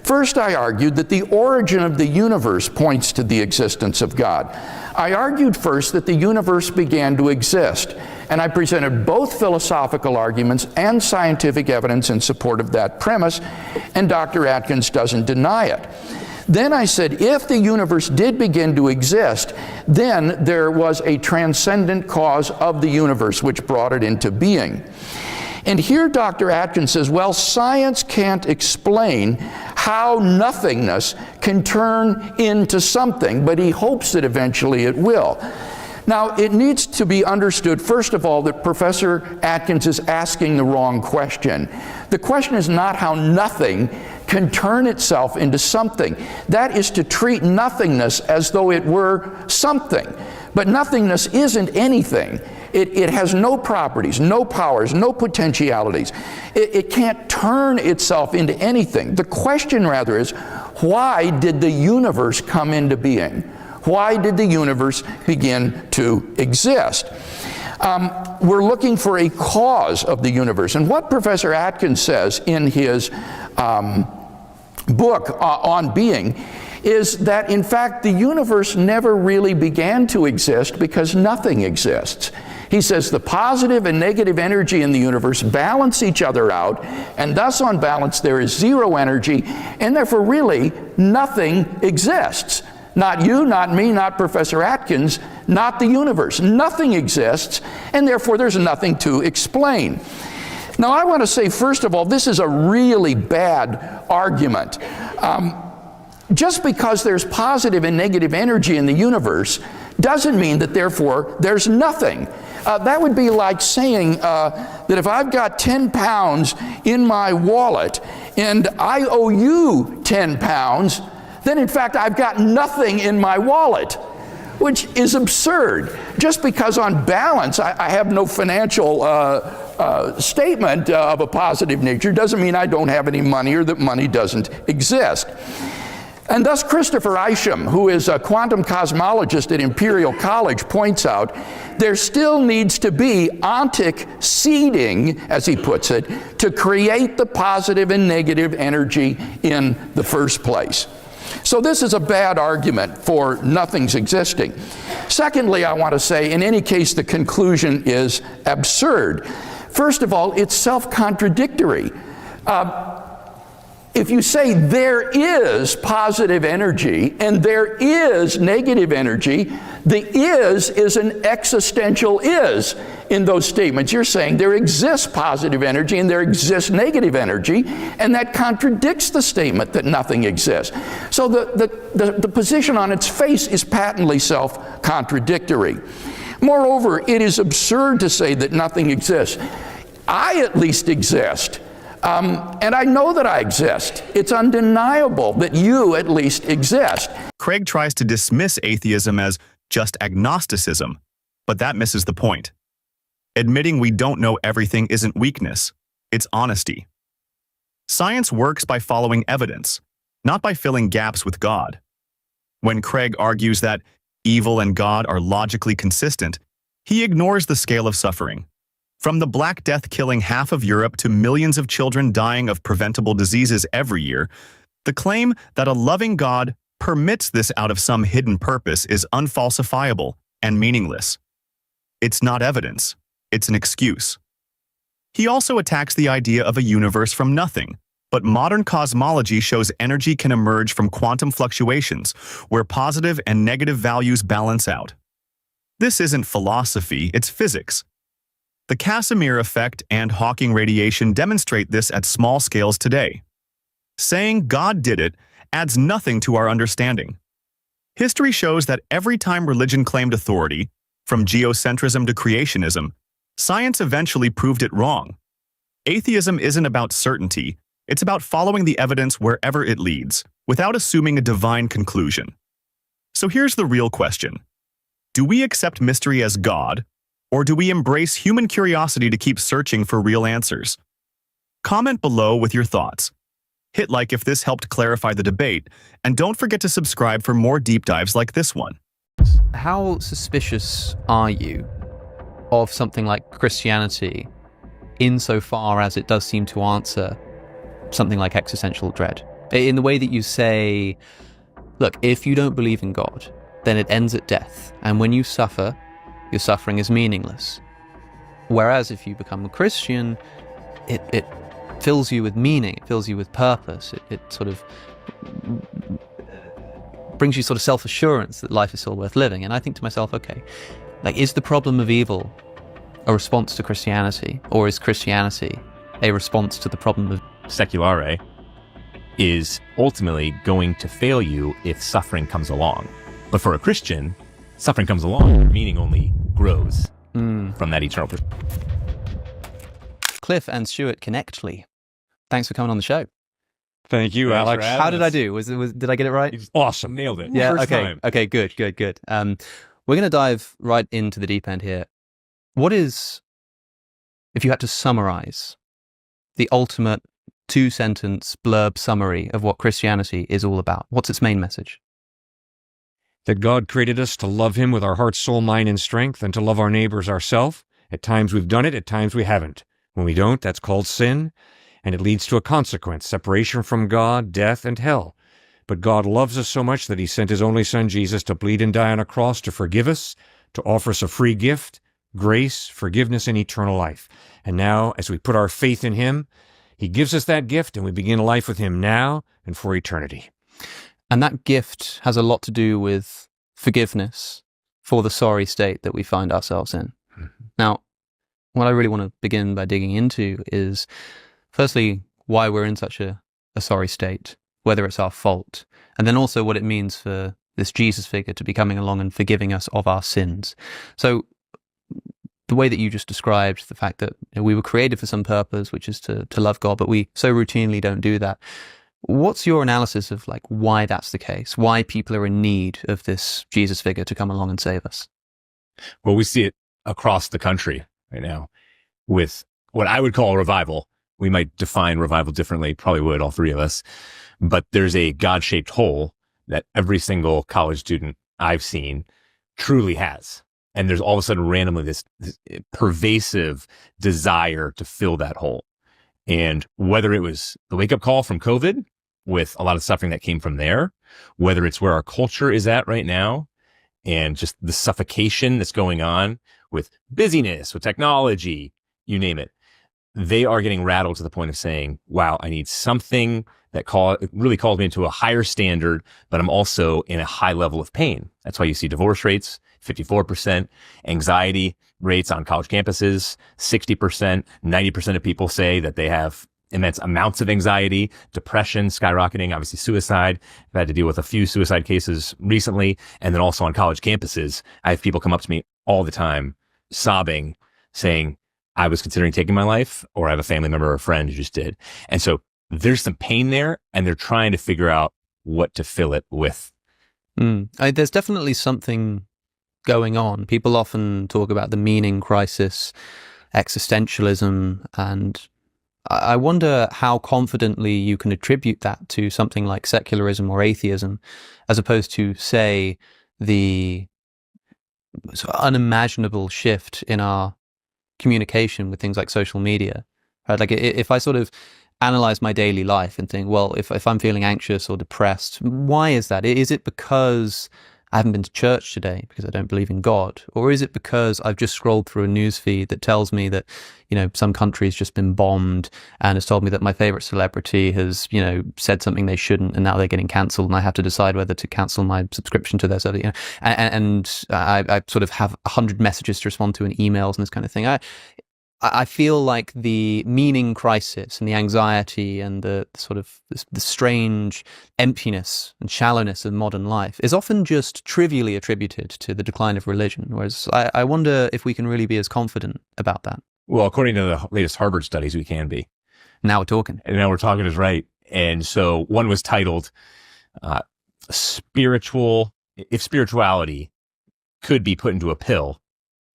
First, I argued that the origin of the universe points to the existence of God. I argued first that the universe began to exist, and I presented both philosophical arguments and scientific evidence in support of that premise, and Dr. Atkins doesn't deny it. Then I said, if the universe did begin to exist, then there was a transcendent cause of the universe which brought it into being. And here Dr. Atkins says, well, science can't explain how nothingness can turn into something, but he hopes that eventually it will. Now, it needs to be understood, first of all, that Professor Atkins is asking the wrong question. The question is not how nothing can turn itself into something. That is to treat nothingness as though it were something. But nothingness isn't anything. It has no properties, no powers, no potentialities. It can't turn itself into anything. The question, rather, is why did the universe come into being? Why did the universe begin to exist? We're looking for a cause of the universe. And what Professor Atkins says in his book on being is that, in fact, the universe never really began to exist because nothing exists. He says the positive and negative energy in the universe balance each other out, and thus on balance there is zero energy, and therefore really nothing exists. Not you, not me, not Professor Atkins, not the universe. Nothing exists, and therefore there's nothing to explain. Now I want to say, first of all, this is a really bad argument. Just because there's positive and negative energy in the universe doesn't mean that therefore there's nothing. That would be like saying that if I've got 10 pounds in my wallet and I owe you 10 pounds, then in fact I've got nothing in my wallet, which is absurd. Just because on balance I have no financial statement of a positive nature doesn't mean I don't have any money or that money doesn't exist. And thus Christopher Isham, who is a quantum cosmologist at Imperial College, points out there still needs to be ontic seeding, as he puts it, to create the positive and negative energy in the first place. So this is a bad argument for nothing's existing. Secondly, I want to say, in any case, the conclusion is absurd. First of all, it's self-contradictory. If you say there is positive energy and there is negative energy, the is an existential is in those statements. You're saying there exists positive energy and there exists negative energy, and that contradicts the statement that nothing exists. So the position on its face is patently self-contradictory. Moreover, it is absurd to say that nothing exists. I at least exist. And I know that I exist. It's undeniable that you at least exist. Craig tries to dismiss atheism as just agnosticism, but that misses the point. Admitting we don't know everything isn't weakness, it's honesty. Science works by following evidence, not by filling gaps with God. When Craig argues that evil and God are logically consistent, he ignores the scale of suffering. From the Black Death killing half of Europe to millions of children dying of preventable diseases every year, the claim that a loving God permits this out of some hidden purpose is unfalsifiable and meaningless. It's not evidence, it's an excuse. He also attacks the idea of a universe from nothing, but modern cosmology shows energy can emerge from quantum fluctuations, where positive and negative values balance out. This isn't philosophy, it's physics. The Casimir effect and Hawking radiation demonstrate this at small scales today. Saying God did it adds nothing to our understanding. History shows that every time religion claimed authority, from geocentrism to creationism, science eventually proved it wrong. Atheism isn't about certainty, it's about following the evidence wherever it leads, without assuming a divine conclusion. So here's the real question. Do we accept mystery as God, or do we embrace human curiosity to keep searching for real answers? Comment below with your thoughts. Hit like if this helped clarify the debate, and don't forget to subscribe for more deep dives like this one. How suspicious are you of something like Christianity insofar as it does seem to answer something like existential dread? In the way that you say, look, if you don't believe in God, then it ends at death, and when you suffer, your suffering is meaningless. Whereas if you become a Christian, it fills you with meaning, it fills you with purpose, it sort of brings you sort of self-assurance that life is still worth living. And I think to myself, okay, like, is the problem of evil a response to Christianity, or is Christianity a response to the problem of seculare is ultimately going to fail you if suffering comes along. But for a Christian, suffering comes along, meaning only grows from that eternal perspective. Cliff and Stuart Connectly? Thanks for coming on the show. Thank you, Alex. How did I do? Did I get it right? Awesome. Nailed it. Yeah, First okay. time. Okay, good. We're going to dive right into the deep end here. What is, if you had to summarize, the ultimate two-sentence blurb summary of what Christianity is all about? What's its main message? That God created us to love him with our heart, soul, mind, and strength, and to love our neighbors ourselves. At times we've done it, at times we haven't. When we don't, that's called sin, and it leads to a consequence, separation from God, death, and hell. But God loves us so much that he sent his only son, Jesus, to bleed and die on a cross to forgive us, to offer us a free gift, grace, forgiveness, and eternal life. And now, as we put our faith in him, he gives us that gift, and we begin life with him now and for eternity. And that gift has a lot to do with forgiveness for the sorry state that we find ourselves in. Mm-hmm. Now, what I really want to begin by digging into is, firstly, why we're in such a sorry state, whether it's our fault, and then also what it means for this Jesus figure to be coming along and forgiving us of our sins. So the way that you just described, the fact that we were created for some purpose, which is to love God, but we so routinely don't do that. What's your analysis of like why that's the case? Why people are in need of this Jesus figure to come along and save us? Well, we see it across the country right now with what I would call a revival. We might define revival differently, probably would, all three of us. But there's a God-shaped hole that every single college student I've seen truly has. And there's all of a sudden randomly this pervasive desire to fill that hole. And whether it was the wake-up call from COVID with a lot of suffering that came from there, whether it's where our culture is at right now, and just the suffocation that's going on with busyness, with technology, you name it, they are getting rattled to the point of saying, wow, I need something that really calls me into a higher standard, but I'm also in a high level of pain. That's why you see divorce rates, 54%, anxiety rates on college campuses, 60%, 90% of people say that they have immense amounts of anxiety, depression skyrocketing, obviously suicide. I've had to deal with a few suicide cases recently. And then also on college campuses, I have people come up to me all the time, sobbing, saying, I was considering taking my life, or I have a family member or a friend who just did. And so there's some pain there, and they're trying to figure out what to fill it with. There's definitely something going on. People often talk about the meaning crisis, existentialism, and I wonder how confidently you can attribute that to something like secularism or atheism, as opposed to, say, the sort of unimaginable shift in our communication with things like social media. Right? Like if I sort of analyze my daily life and think, well, if I'm feeling anxious or depressed, why is that? Is it because I haven't been to church today because I don't believe in God? Or is it because I've just scrolled through a news feed that tells me that, some country's just been bombed and has told me that my favorite celebrity has, said something they shouldn't and now they're getting cancelled and I have to decide whether to cancel my subscription to their service, and I sort of have 100 messages to respond to and emails and this kind of thing. I feel like the meaning crisis and the anxiety and the sort of the strange emptiness and shallowness of modern life is often just trivially attributed to the decline of religion. Whereas I wonder if we can really be as confident about that. Well, according to the latest Harvard studies, we can be. Now we're talking. And now we're talking is right. And so one was titled if spirituality could be put into a pill,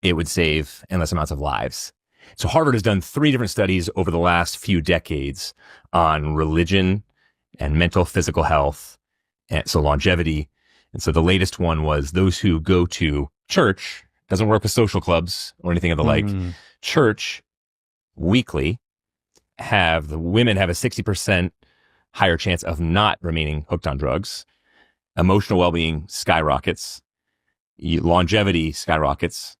it would save endless amounts of lives. So Harvard has done 3 different studies over the last few decades on religion and mental physical health, and so longevity. And so the latest one was those who go to church, doesn't work with social clubs or anything of the like, church weekly, the women have a 60% higher chance of not remaining hooked on drugs. Emotional well-being skyrockets, longevity skyrockets,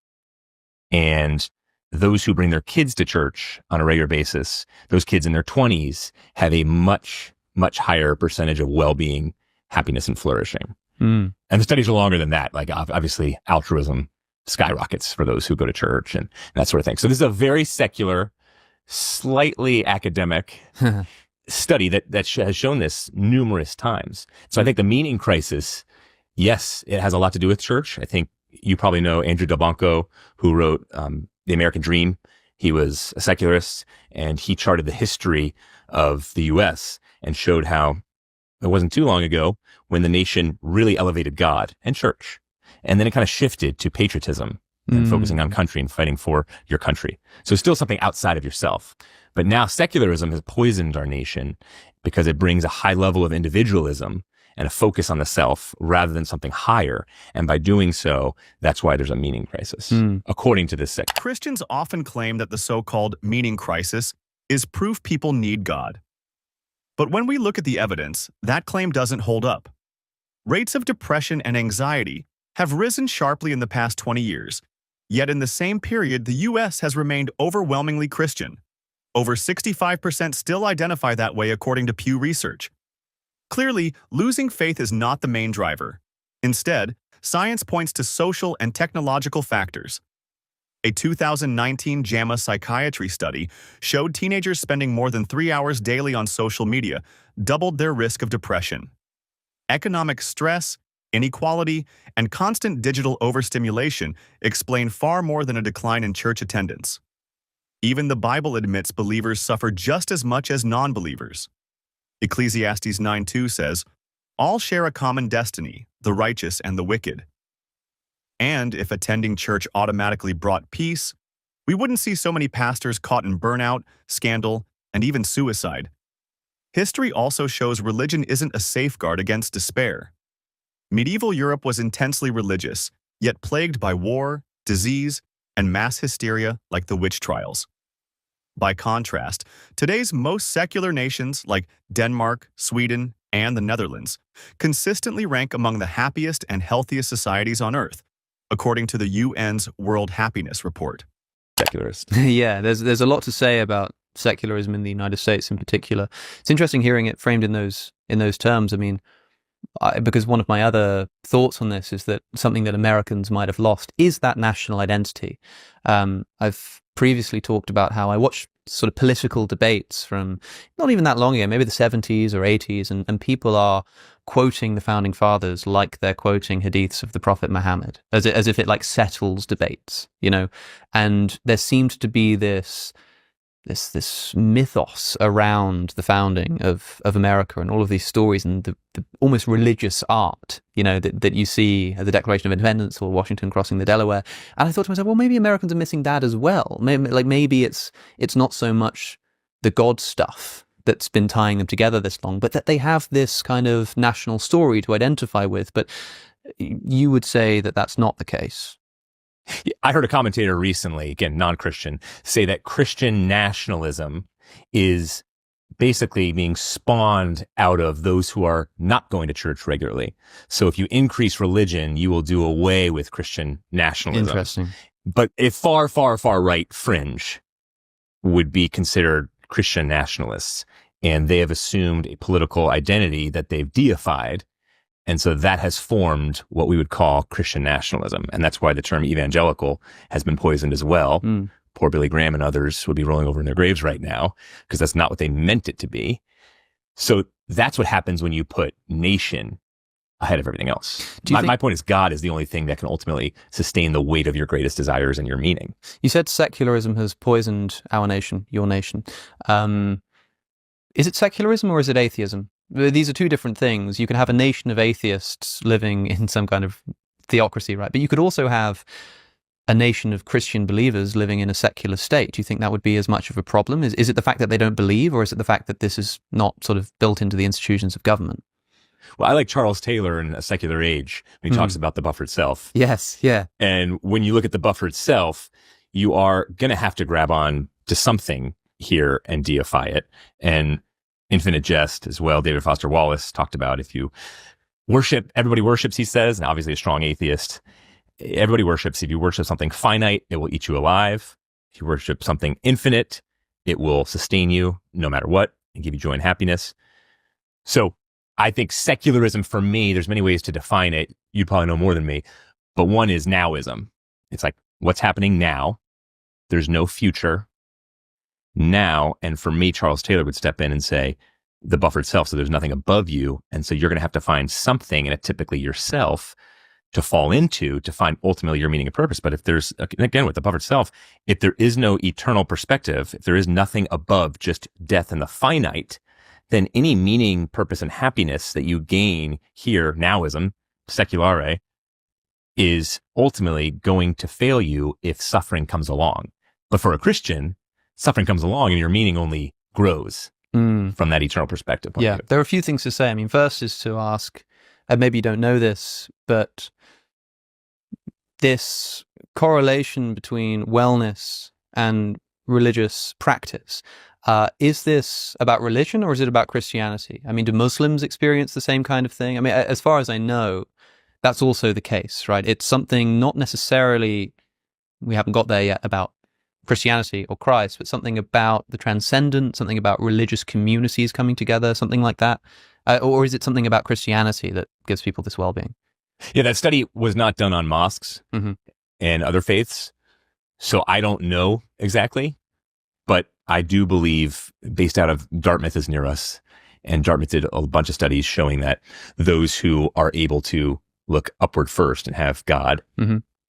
and those who bring their kids to church on a regular basis, those kids in their 20s have a much, much higher percentage of well-being, happiness, and flourishing. And the studies are longer than that. Like obviously altruism skyrockets for those who go to church and that sort of thing. So this is a very secular, slightly academic study that has shown this numerous times. So I think the meaning crisis, yes, it has a lot to do with church. I think you probably know Andrew Delbanco, who wrote The American Dream. He was a secularist, and he charted the history of the U.S. and showed how it wasn't too long ago when the nation really elevated God and church. And then it kind of shifted to patriotism and focusing on country and fighting for your country. So it's still something outside of yourself. But now secularism has poisoned our nation because it brings a high level of individualism and a focus on the self rather than something higher. And by doing so, that's why there's a meaning crisis, according to this sect. Christians often claim that the so-called meaning crisis is proof people need God. But when we look at the evidence, that claim doesn't hold up. Rates of depression and anxiety have risen sharply in the past 20 years, yet in the same period, the U.S. has remained overwhelmingly Christian. Over 65% still identify that way according to Pew Research. Clearly, losing faith is not the main driver. Instead, science points to social and technological factors. A 2019 JAMA psychiatry study showed teenagers spending more than 3 hours daily on social media doubled their risk of depression. Economic stress, inequality, and constant digital overstimulation explain far more than a decline in church attendance. Even the Bible admits believers suffer just as much as non-believers. Ecclesiastes 9:2 says, "All share a common destiny, the righteous and the wicked." And if attending church automatically brought peace, we wouldn't see so many pastors caught in burnout, scandal, and even suicide. History also shows religion isn't a safeguard against despair. Medieval Europe was intensely religious, yet plagued by war, disease, and mass hysteria like the witch trials. By contrast, today's most secular nations like Denmark, Sweden, and the Netherlands consistently rank among the happiest and healthiest societies on earth, according to the UN's World Happiness Report. Secularist. Yeah, there's a lot to say about secularism in the United States in particular. It's interesting hearing it framed in those terms. I mean, because one of my other thoughts on this is that something that Americans might have lost is that national identity. I've previously talked about how I watched sort of political debates from not even that long ago, maybe the 70s or 80s, and people are quoting the founding fathers like they're quoting hadiths of the Prophet Muhammad, as if it like settles debates, and there seemed to be this mythos around the founding of America and all of these stories and the almost religious art, that you see at the Declaration of Independence or Washington crossing the Delaware. And I thought to myself, well, maybe Americans are missing that as well. Maybe it's not so much the God stuff that's been tying them together this long, but that they have this kind of national story to identify with. But you would say that that's not the case. I heard a commentator recently, again, non-Christian, say that Christian nationalism is basically being spawned out of those who are not going to church regularly. So if you increase religion, you will do away with Christian nationalism. Interesting. But a far, far, far right fringe would be considered Christian nationalists. And they have assumed a political identity that they've deified. And so that has formed what we would call Christian nationalism. And that's why the term evangelical has been poisoned as well. Poor Billy Graham and others would be rolling over in their graves right now because that's not what they meant it to be. So that's what happens when you put nation ahead of everything else. My point is God is the only thing that can ultimately sustain the weight of your greatest desires and your meaning. You said secularism has poisoned our nation, your nation. Is it secularism or is it atheism? These are two different things. You can have a nation of atheists living in some kind of theocracy, right? But you could also have a nation of Christian believers living in a secular state. Do you think that would be as much of a problem? Is it the fact that they don't believe, or is it the fact that this is not sort of built into the institutions of government? Well, I like Charles Taylor in A Secular Age when he talks about the buffered self. Yes, yeah. And when you look at the buffered self, you are going to have to grab on to something here and deify it. And Infinite Jest as well, David Foster Wallace talked about, if you worship, everybody worships, he says, and obviously a strong atheist. Everybody worships. If you worship something finite, it will eat you alive. If you worship something infinite, it will sustain you no matter what and give you joy and happiness. So I think secularism, for me, there's many ways to define it. You probably know more than me, but one is nowism. It's like, what's happening now? There's no future now. And for me, Charles Taylor would step in and say, the buffered self, so there's nothing above you. And so you're going to have to find something, and it's typically yourself, to fall into to find ultimately your meaning and purpose. But if there's, again, with the buffered self, if there is no eternal perspective, if there is nothing above just death and the finite, then any meaning, purpose, and happiness that you gain here, nowism, seculare, is ultimately going to fail you if suffering comes along. But for a Christian, suffering comes along and your meaning only grows from that eternal perspective. Yeah, there are a few things to say. I mean, first is to ask, and maybe you don't know this, but this correlation between wellness and religious practice, is this about religion or is it about Christianity? I mean, do Muslims experience the same kind of thing? I mean, as far as I know, that's also the case, right? It's something not necessarily, we haven't got there yet, about Christianity or Christ, but something about the transcendent, something about religious communities coming together, something like that. Or is it something about Christianity that gives people this well-being? Yeah, that study was not done on mosques and other faiths. So I don't know exactly, but I do believe, based out of Dartmouth is near us, and Dartmouth did a bunch of studies showing that those who are able to look upward first and have God,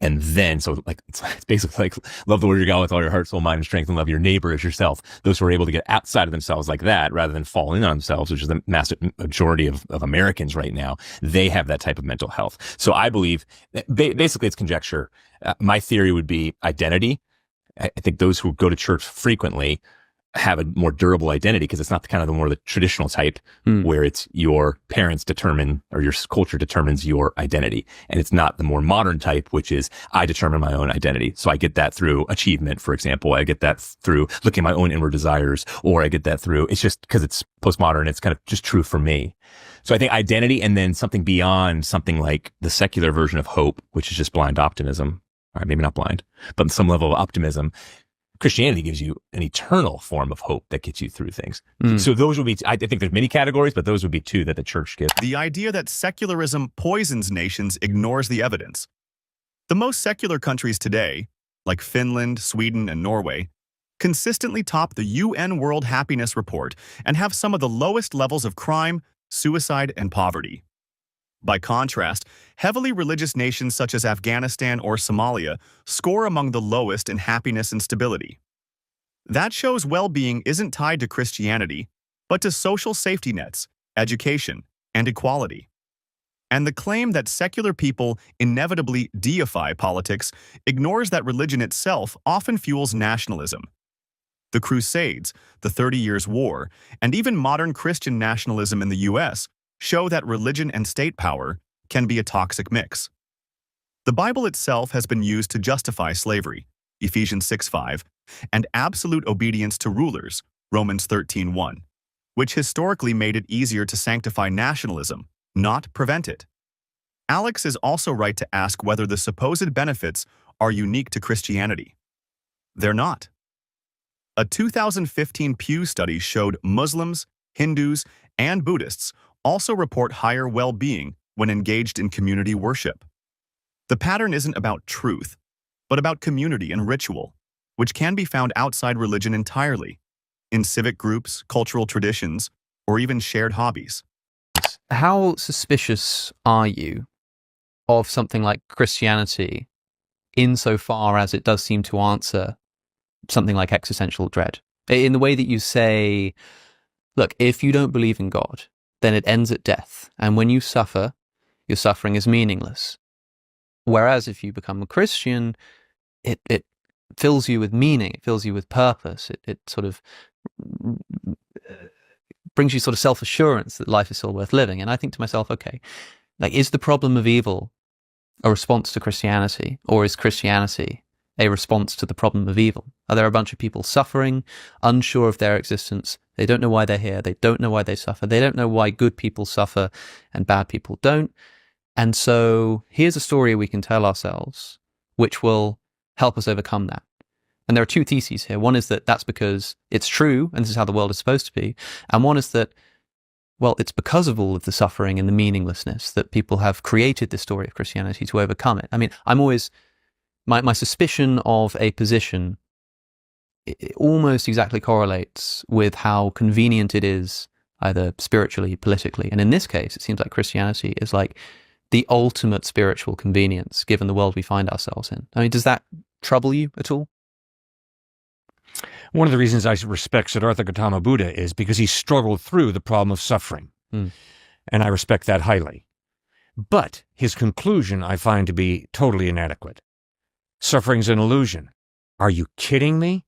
and then, so like, it's basically like, love the Lord your God with all your heart, soul, mind, and strength, and love your neighbor as yourself. Those who are able to get outside of themselves like that, rather than fall in on themselves, which is the massive majority of Americans right now, they have that type of mental health. So I believe, basically it's conjecture. My theory would be identity. I think those who go to church frequently have a more durable identity, because it's not the kind of the more the traditional type where it's your parents determine, or your culture determines your identity. And it's not the more modern type, which is I determine my own identity. So I get that through achievement, for example. I get that through looking at my own inward desires, or I get that through, it's just because it's postmodern. It's kind of just true for me. So I think identity, and then something beyond, something like the secular version of hope, which is just blind optimism. All right, maybe not blind, but some level of optimism. Christianity gives you an eternal form of hope that gets you through things. So those would be, I think there's many categories, but those would be two that the church gives. The idea that secularism poisons nations ignores the evidence. The most secular countries today, like Finland, Sweden, and Norway, consistently top the UN World Happiness Report and have some of the lowest levels of crime, suicide, and poverty. By contrast, heavily religious nations such as Afghanistan or Somalia score among the lowest in happiness and stability. That shows well-being isn't tied to Christianity, but to social safety nets, education, and equality. And the claim that secular people inevitably deify politics ignores that religion itself often fuels nationalism. The Crusades, the 30 Years' War, and even modern Christian nationalism in the U.S. show that religion and state power can be a toxic mix. The Bible itself has been used to justify slavery, Ephesians 6:5, and absolute obedience to rulers, Romans 13:1. which historically made it easier to sanctify nationalism, not prevent it. Alex is also right to ask whether the supposed benefits are unique to Christianity. They're not. A 2015 Pew study showed Muslims, Hindus, and Buddhists also report higher well-being when engaged in community worship. The pattern isn't about truth, but about community and ritual, which can be found outside religion entirely, in civic groups, cultural traditions, or even shared hobbies. How suspicious are you of something like Christianity insofar as it does seem to answer something like existential dread? In the way that you say, look, if you don't believe in God, then it ends at death. And when you suffer, your suffering is meaningless. Whereas if you become a Christian, it fills you with meaning, it fills you with purpose, it sort of brings you sort of self-assurance that life is still worth living. And I think to myself, okay, like, is the problem of evil a response to Christianity, or is Christianity a response to the problem of evil? Are there a bunch of people suffering, unsure of their existence? They don't know why they're here. They don't know why they suffer. They don't know why good people suffer and bad people don't. And so here's a story we can tell ourselves which will help us overcome that. And there are two theses here. One is that that's because it's true and this is how the world is supposed to be. And one is that, well, it's because of all of the suffering and the meaninglessness that people have created this story of Christianity to overcome it. I mean, I'm always, my suspicion of a position, it almost exactly correlates with how convenient it is, either spiritually, politically. And in this case, it seems like Christianity is like the ultimate spiritual convenience, given the world we find ourselves in. I mean, does that trouble you at all? One of the reasons I respect Siddhartha Gautama Buddha is because he struggled through the problem of suffering. And I respect that highly. But his conclusion I find to be totally inadequate. Suffering's an illusion. Are you kidding me?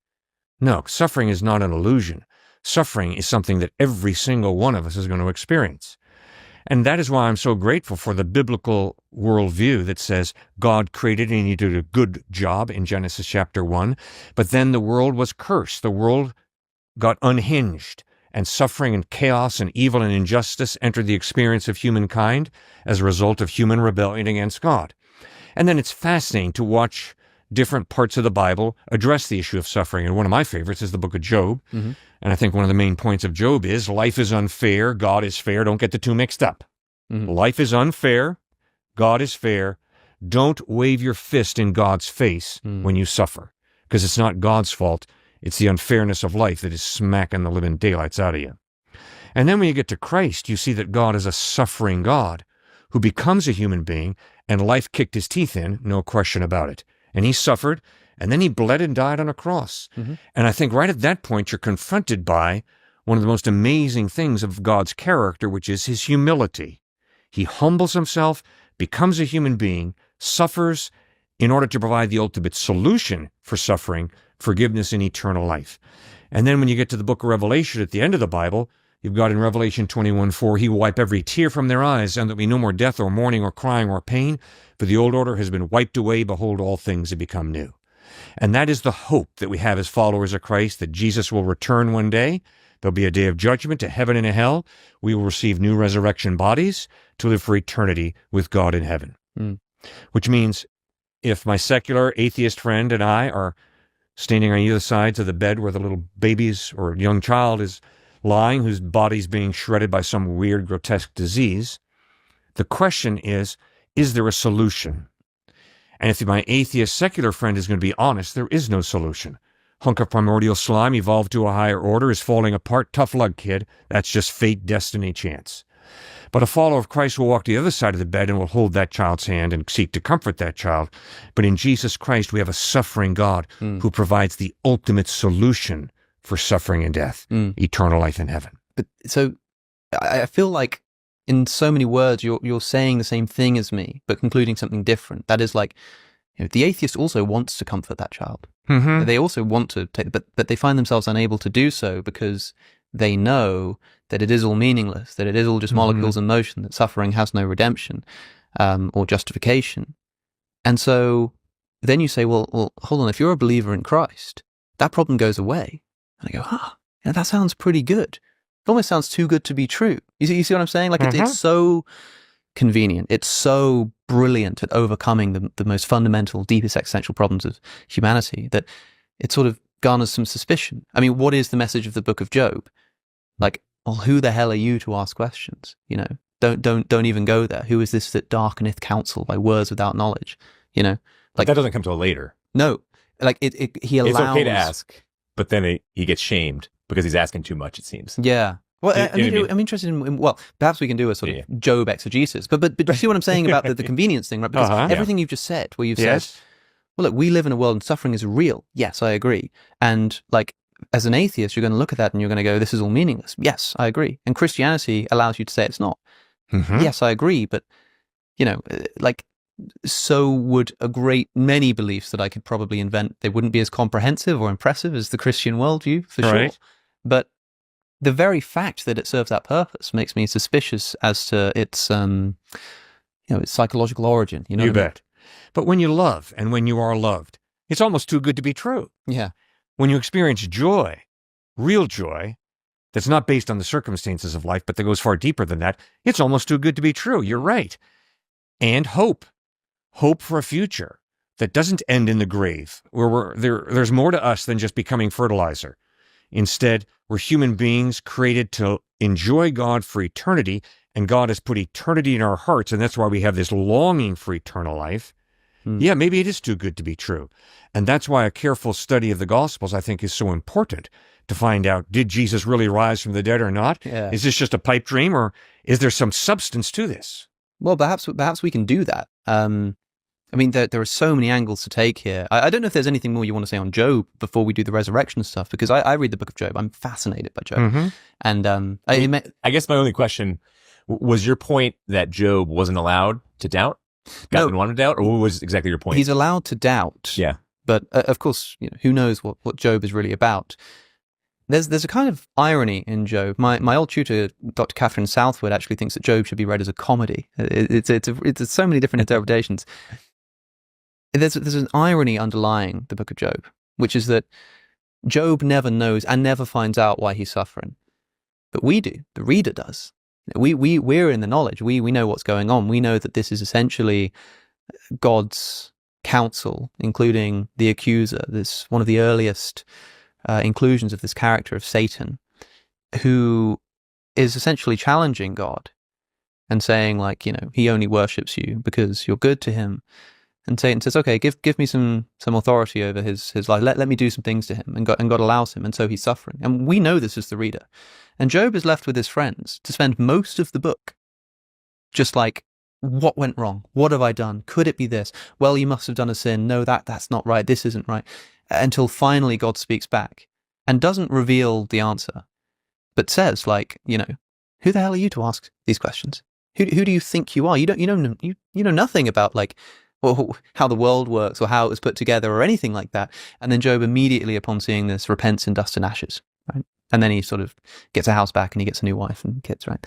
No, suffering is not an illusion. Suffering is something that every single one of us is going to experience. And that is why I'm so grateful for the biblical worldview that says God created and he did a good job in Genesis chapter 1, but then the world was cursed. The world got unhinged, and suffering and chaos and evil and injustice entered the experience of humankind as a result of human rebellion against God. And then it's fascinating to watch different parts of the Bible address the issue of suffering. And one of my favorites is the book of Job. And I think one of the main points of Job is life is unfair, God is fair. Don't get the two mixed up. Life is unfair, God is fair. Don't wave your fist in God's face when you suffer, because it's not God's fault. It's the unfairness of life that is smacking the living daylights out of you. And then when you get to Christ, you see that God is a suffering God who becomes a human being, and life kicked his teeth in, no question about it. And he suffered, and then he bled and died on a cross. And I think right at that point, you're confronted by one of the most amazing things of God's character, which is his humility. He humbles himself, becomes a human being, suffers in order to provide the ultimate solution for suffering, forgiveness, and eternal life. And then when you get to the book of Revelation at the end of the Bible, you've got in Revelation 21:4, he will wipe every tear from their eyes, and there'll be no more death or mourning or crying or pain, for the old order has been wiped away. Behold, all things have become new. And that is the hope that we have as followers of Christ, that Jesus will return one day. There'll be a day of judgment, to heaven and a hell. We will receive new resurrection bodies to live for eternity with God in heaven. Which means if my secular atheist friend and I are standing on either sides of the bed where the little babies or young child is lying, whose body's being shredded by some weird, grotesque disease, the question is there a solution? And if my atheist secular friend is going to be honest, there is no solution. Hunk of primordial slime evolved to a higher order is falling apart. Tough luck, kid. That's just fate, destiny, chance. But a follower of Christ will walk to the other side of the bed and will hold that child's hand and seek to comfort that child. But in Jesus Christ, we have a suffering God who provides the ultimate solution for suffering and death, eternal life in heaven. But so I feel like in so many words, you're saying the same thing as me, but concluding something different. That is like, you know, the atheist also wants to comfort that child. They also want to take, but they find themselves unable to do so because they know that it is all meaningless, that it is all just molecules in motion, that suffering has no redemption or justification. And so then you say, well, hold on, if you're a believer in Christ, that problem goes away. And I go, yeah, that sounds pretty good. almost sounds too good to be true. You see what I'm saying? Like it's so convenient. It's so brilliant at overcoming the most fundamental, deepest existential problems of humanity that it sort of garners some suspicion. I mean, what is the message of the book of Job? Like, well, who the hell are you to ask questions? You know, don't even go there. Who is this that darkeneth counsel by words without knowledge? You know, like that doesn't come till later. No, like he allows. It's okay to ask, but then he gets shamed because he's asking too much. It seems. Yeah. Well, I'm interested in, well, perhaps we can do a sort of Job exegesis, but you see what I'm saying about the convenience thing, right? Because everything you've just said, where you've said, well, look, we live in a world and suffering is real. Yes, I agree. And like, as an atheist, you're going to look at that and you're going to go, this is all meaningless. Yes, I agree. And Christianity allows you to say it's not. Yes, I agree. But, you know, like, so would a great many beliefs that I could probably invent. They wouldn't be as comprehensive or impressive as the Christian worldview, for sure. But the very fact that it serves that purpose makes me suspicious as to its, its psychological origin. You know, you bet. But when you love and when you are loved, it's almost too good to be true. Yeah. When you experience joy, real joy, that's not based on the circumstances of life, but that goes far deeper than that, it's almost too good to be true. You're right. And hope for a future that doesn't end in the grave, where there's more to us than just becoming fertilizer. Instead, we're human beings created to enjoy God for eternity, and God has put eternity in our hearts, and that's why we have this longing for eternal life. Yeah, maybe it is too good to be true. And that's why a careful study of the Gospels, I think, is so important to find out, did Jesus really rise from the dead or not? Yeah. Is this just a pipe dream, or is there some substance to this? Well, perhaps we can do that. I mean, there are so many angles to take here. I don't know if there's anything more you want to say on Job before we do the resurrection stuff, because I read the book of Job. I'm fascinated by Job. And I guess my only question, was your point that Job wasn't allowed to doubt? God didn't want to doubt? Or what was exactly your point? He's allowed to doubt. Yeah. But of course, you know, who knows what Job is really about. There's a kind of irony in Job. My old tutor, Dr. Catherine Southwood, actually thinks that Job should be read as a comedy. It's so many different interpretations. There's an irony underlying the book of Job, which is that Job never knows and never finds out why he's suffering. But we do. The reader does. We're in the knowledge. We know what's going on. We know that this is essentially God's counsel, including the accuser, this one of the earliest inclusions of this character of Satan, who is essentially challenging God and saying, like, you know, he only worships you because you're good to him. And Satan says, okay, give me some authority over his life. Let me do some things to him. And God allows him. And so he's suffering. And we know this as the reader. And Job is left with his friends to spend most of the book just like, what went wrong? What have I done? Could it be this? Well, you must have done a sin. No, that's not right. This isn't right. Until finally God speaks back and doesn't reveal the answer, but says, like, you know, who the hell are you to ask these questions? Who do you think you are? You know nothing about, like, or how the world works or how it was put together or anything like that. And then Job immediately, upon seeing this, repents in dust and ashes, right? And then he sort of gets a house back and he gets a new wife and kids, right?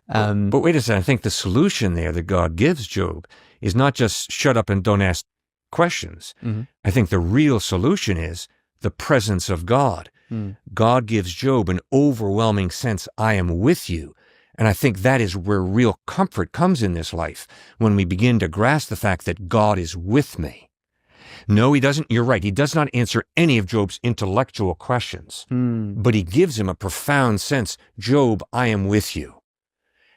But wait a second, I think the solution there that God gives Job is not just shut up and don't ask questions. I think the real solution is the presence of God. God gives Job an overwhelming sense, I am with you. And I think that is where real comfort comes in this life, when we begin to grasp the fact that God is with me. No, he doesn't. You're right. He does not answer any of Job's intellectual questions, but he gives him a profound sense, Job, I am with you.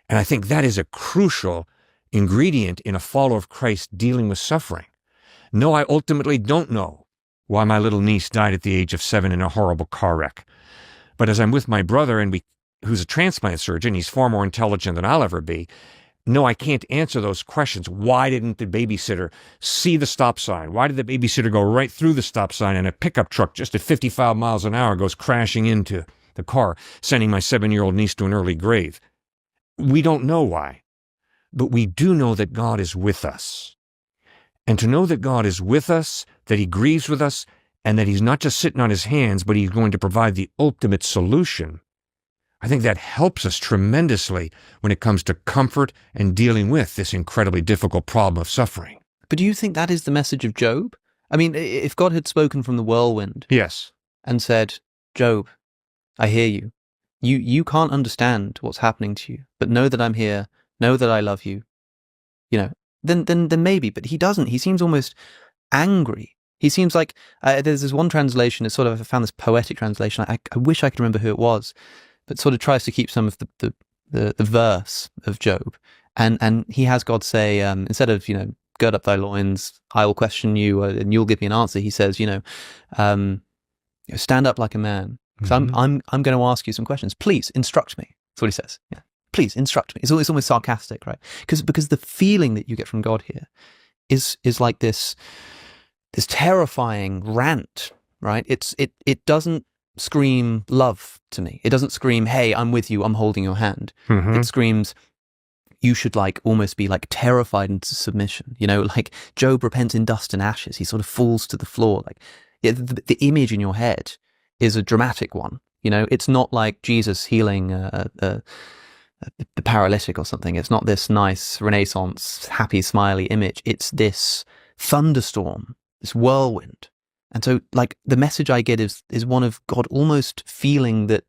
And I think that is a crucial ingredient in a follower of Christ dealing with suffering. No, I ultimately don't know why my little niece died at the age of 7 in a horrible car wreck. But as I'm with my brother, who's a transplant surgeon, he's far more intelligent than I'll ever be. No, I can't answer those questions. Why didn't the babysitter see the stop sign? Why did the babysitter go right through the stop sign and a pickup truck just at 55 miles an hour goes crashing into the car, sending my 7-year-old niece to an early grave? We don't know why, but we do know that God is with us. And to know that God is with us, that he grieves with us, and that he's not just sitting on his hands, but he's going to provide the ultimate solution, I think that helps us tremendously when it comes to comfort and dealing with this incredibly difficult problem of suffering. But do you think that is the message of Job? I mean, if God had spoken from the whirlwind, yes, and said, Job, I hear you. You can't understand what's happening to you, but know that I'm here, know that I love you, then maybe. But he doesn't. He seems almost angry. He seems like, there's this one translation, it's sort of, I found this poetic translation, I wish I could remember who it was, but sort of tries to keep some of the verse of Job. And he has God say, instead of, gird up thy loins, I will question you, and you'll give me an answer. He says, stand up like a man. So I'm going to ask you some questions. Please instruct me. That's what he says. Yeah. Please instruct me. It's almost sarcastic, right? Because the feeling that you get from God here is like this terrifying rant, right? It doesn't scream love to me. It doesn't scream, hey, I'm with you, I'm holding your hand. It screams, you should almost be terrified into submission. Like Job repents in dust and ashes. He sort of falls to the floor. The image in your head is a dramatic one. It's not like Jesus healing the paralytic or something. It's not this nice Renaissance, happy, smiley image. It's this thunderstorm, this whirlwind. And so the message I get is one of God almost feeling that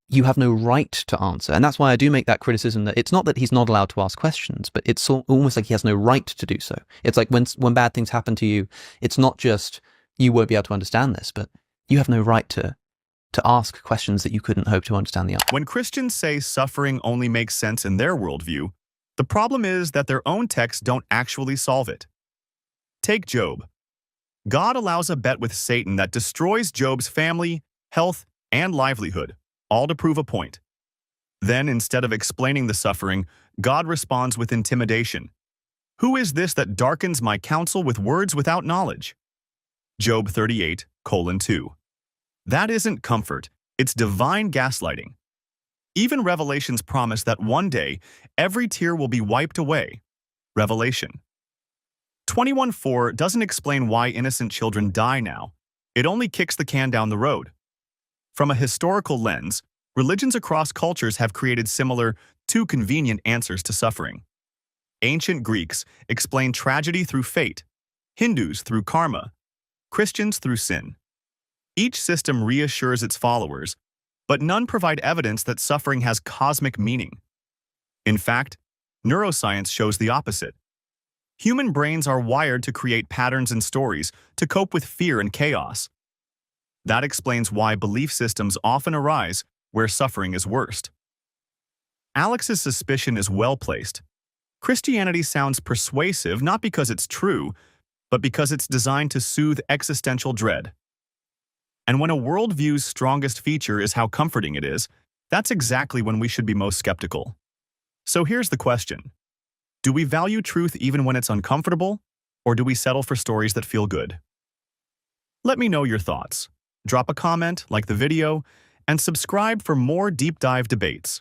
you have no right to answer. And that's why I do make that criticism that it's not that he's not allowed to ask questions, but it's almost like he has no right to do so. It's like when bad things happen to you, it's not just you won't be able to understand this, but you have no right to ask questions that you couldn't hope to understand the answer. When Christians say suffering only makes sense in their worldview, the problem is that their own texts don't actually solve it. Take Job. God allows a bet with Satan that destroys Job's family, health, and livelihood, all to prove a point. Then, instead of explaining the suffering, God responds with intimidation. Who is this that darkens my counsel with words without knowledge? Job 38:2. That isn't comfort, it's divine gaslighting. Even Revelation's promise that one day every tear will be wiped away. Revelation 21:4 doesn't explain why innocent children die now. It only kicks the can down the road. From a historical lens, religions across cultures have created similar, too convenient answers to suffering. Ancient Greeks explained tragedy through fate, Hindus through karma, Christians through sin. Each system reassures its followers, but none provide evidence that suffering has cosmic meaning. In fact, neuroscience shows the opposite. Human brains are wired to create patterns and stories to cope with fear and chaos. That explains why belief systems often arise where suffering is worst. Alex's suspicion is well placed. Christianity sounds persuasive not because it's true, but because it's designed to soothe existential dread. And when a worldview's strongest feature is how comforting it is, that's exactly when we should be most skeptical. So here's the question. Do we value truth even when it's uncomfortable, or do we settle for stories that feel good? Let me know your thoughts. Drop a comment, like the video, and subscribe for more deep dive debates.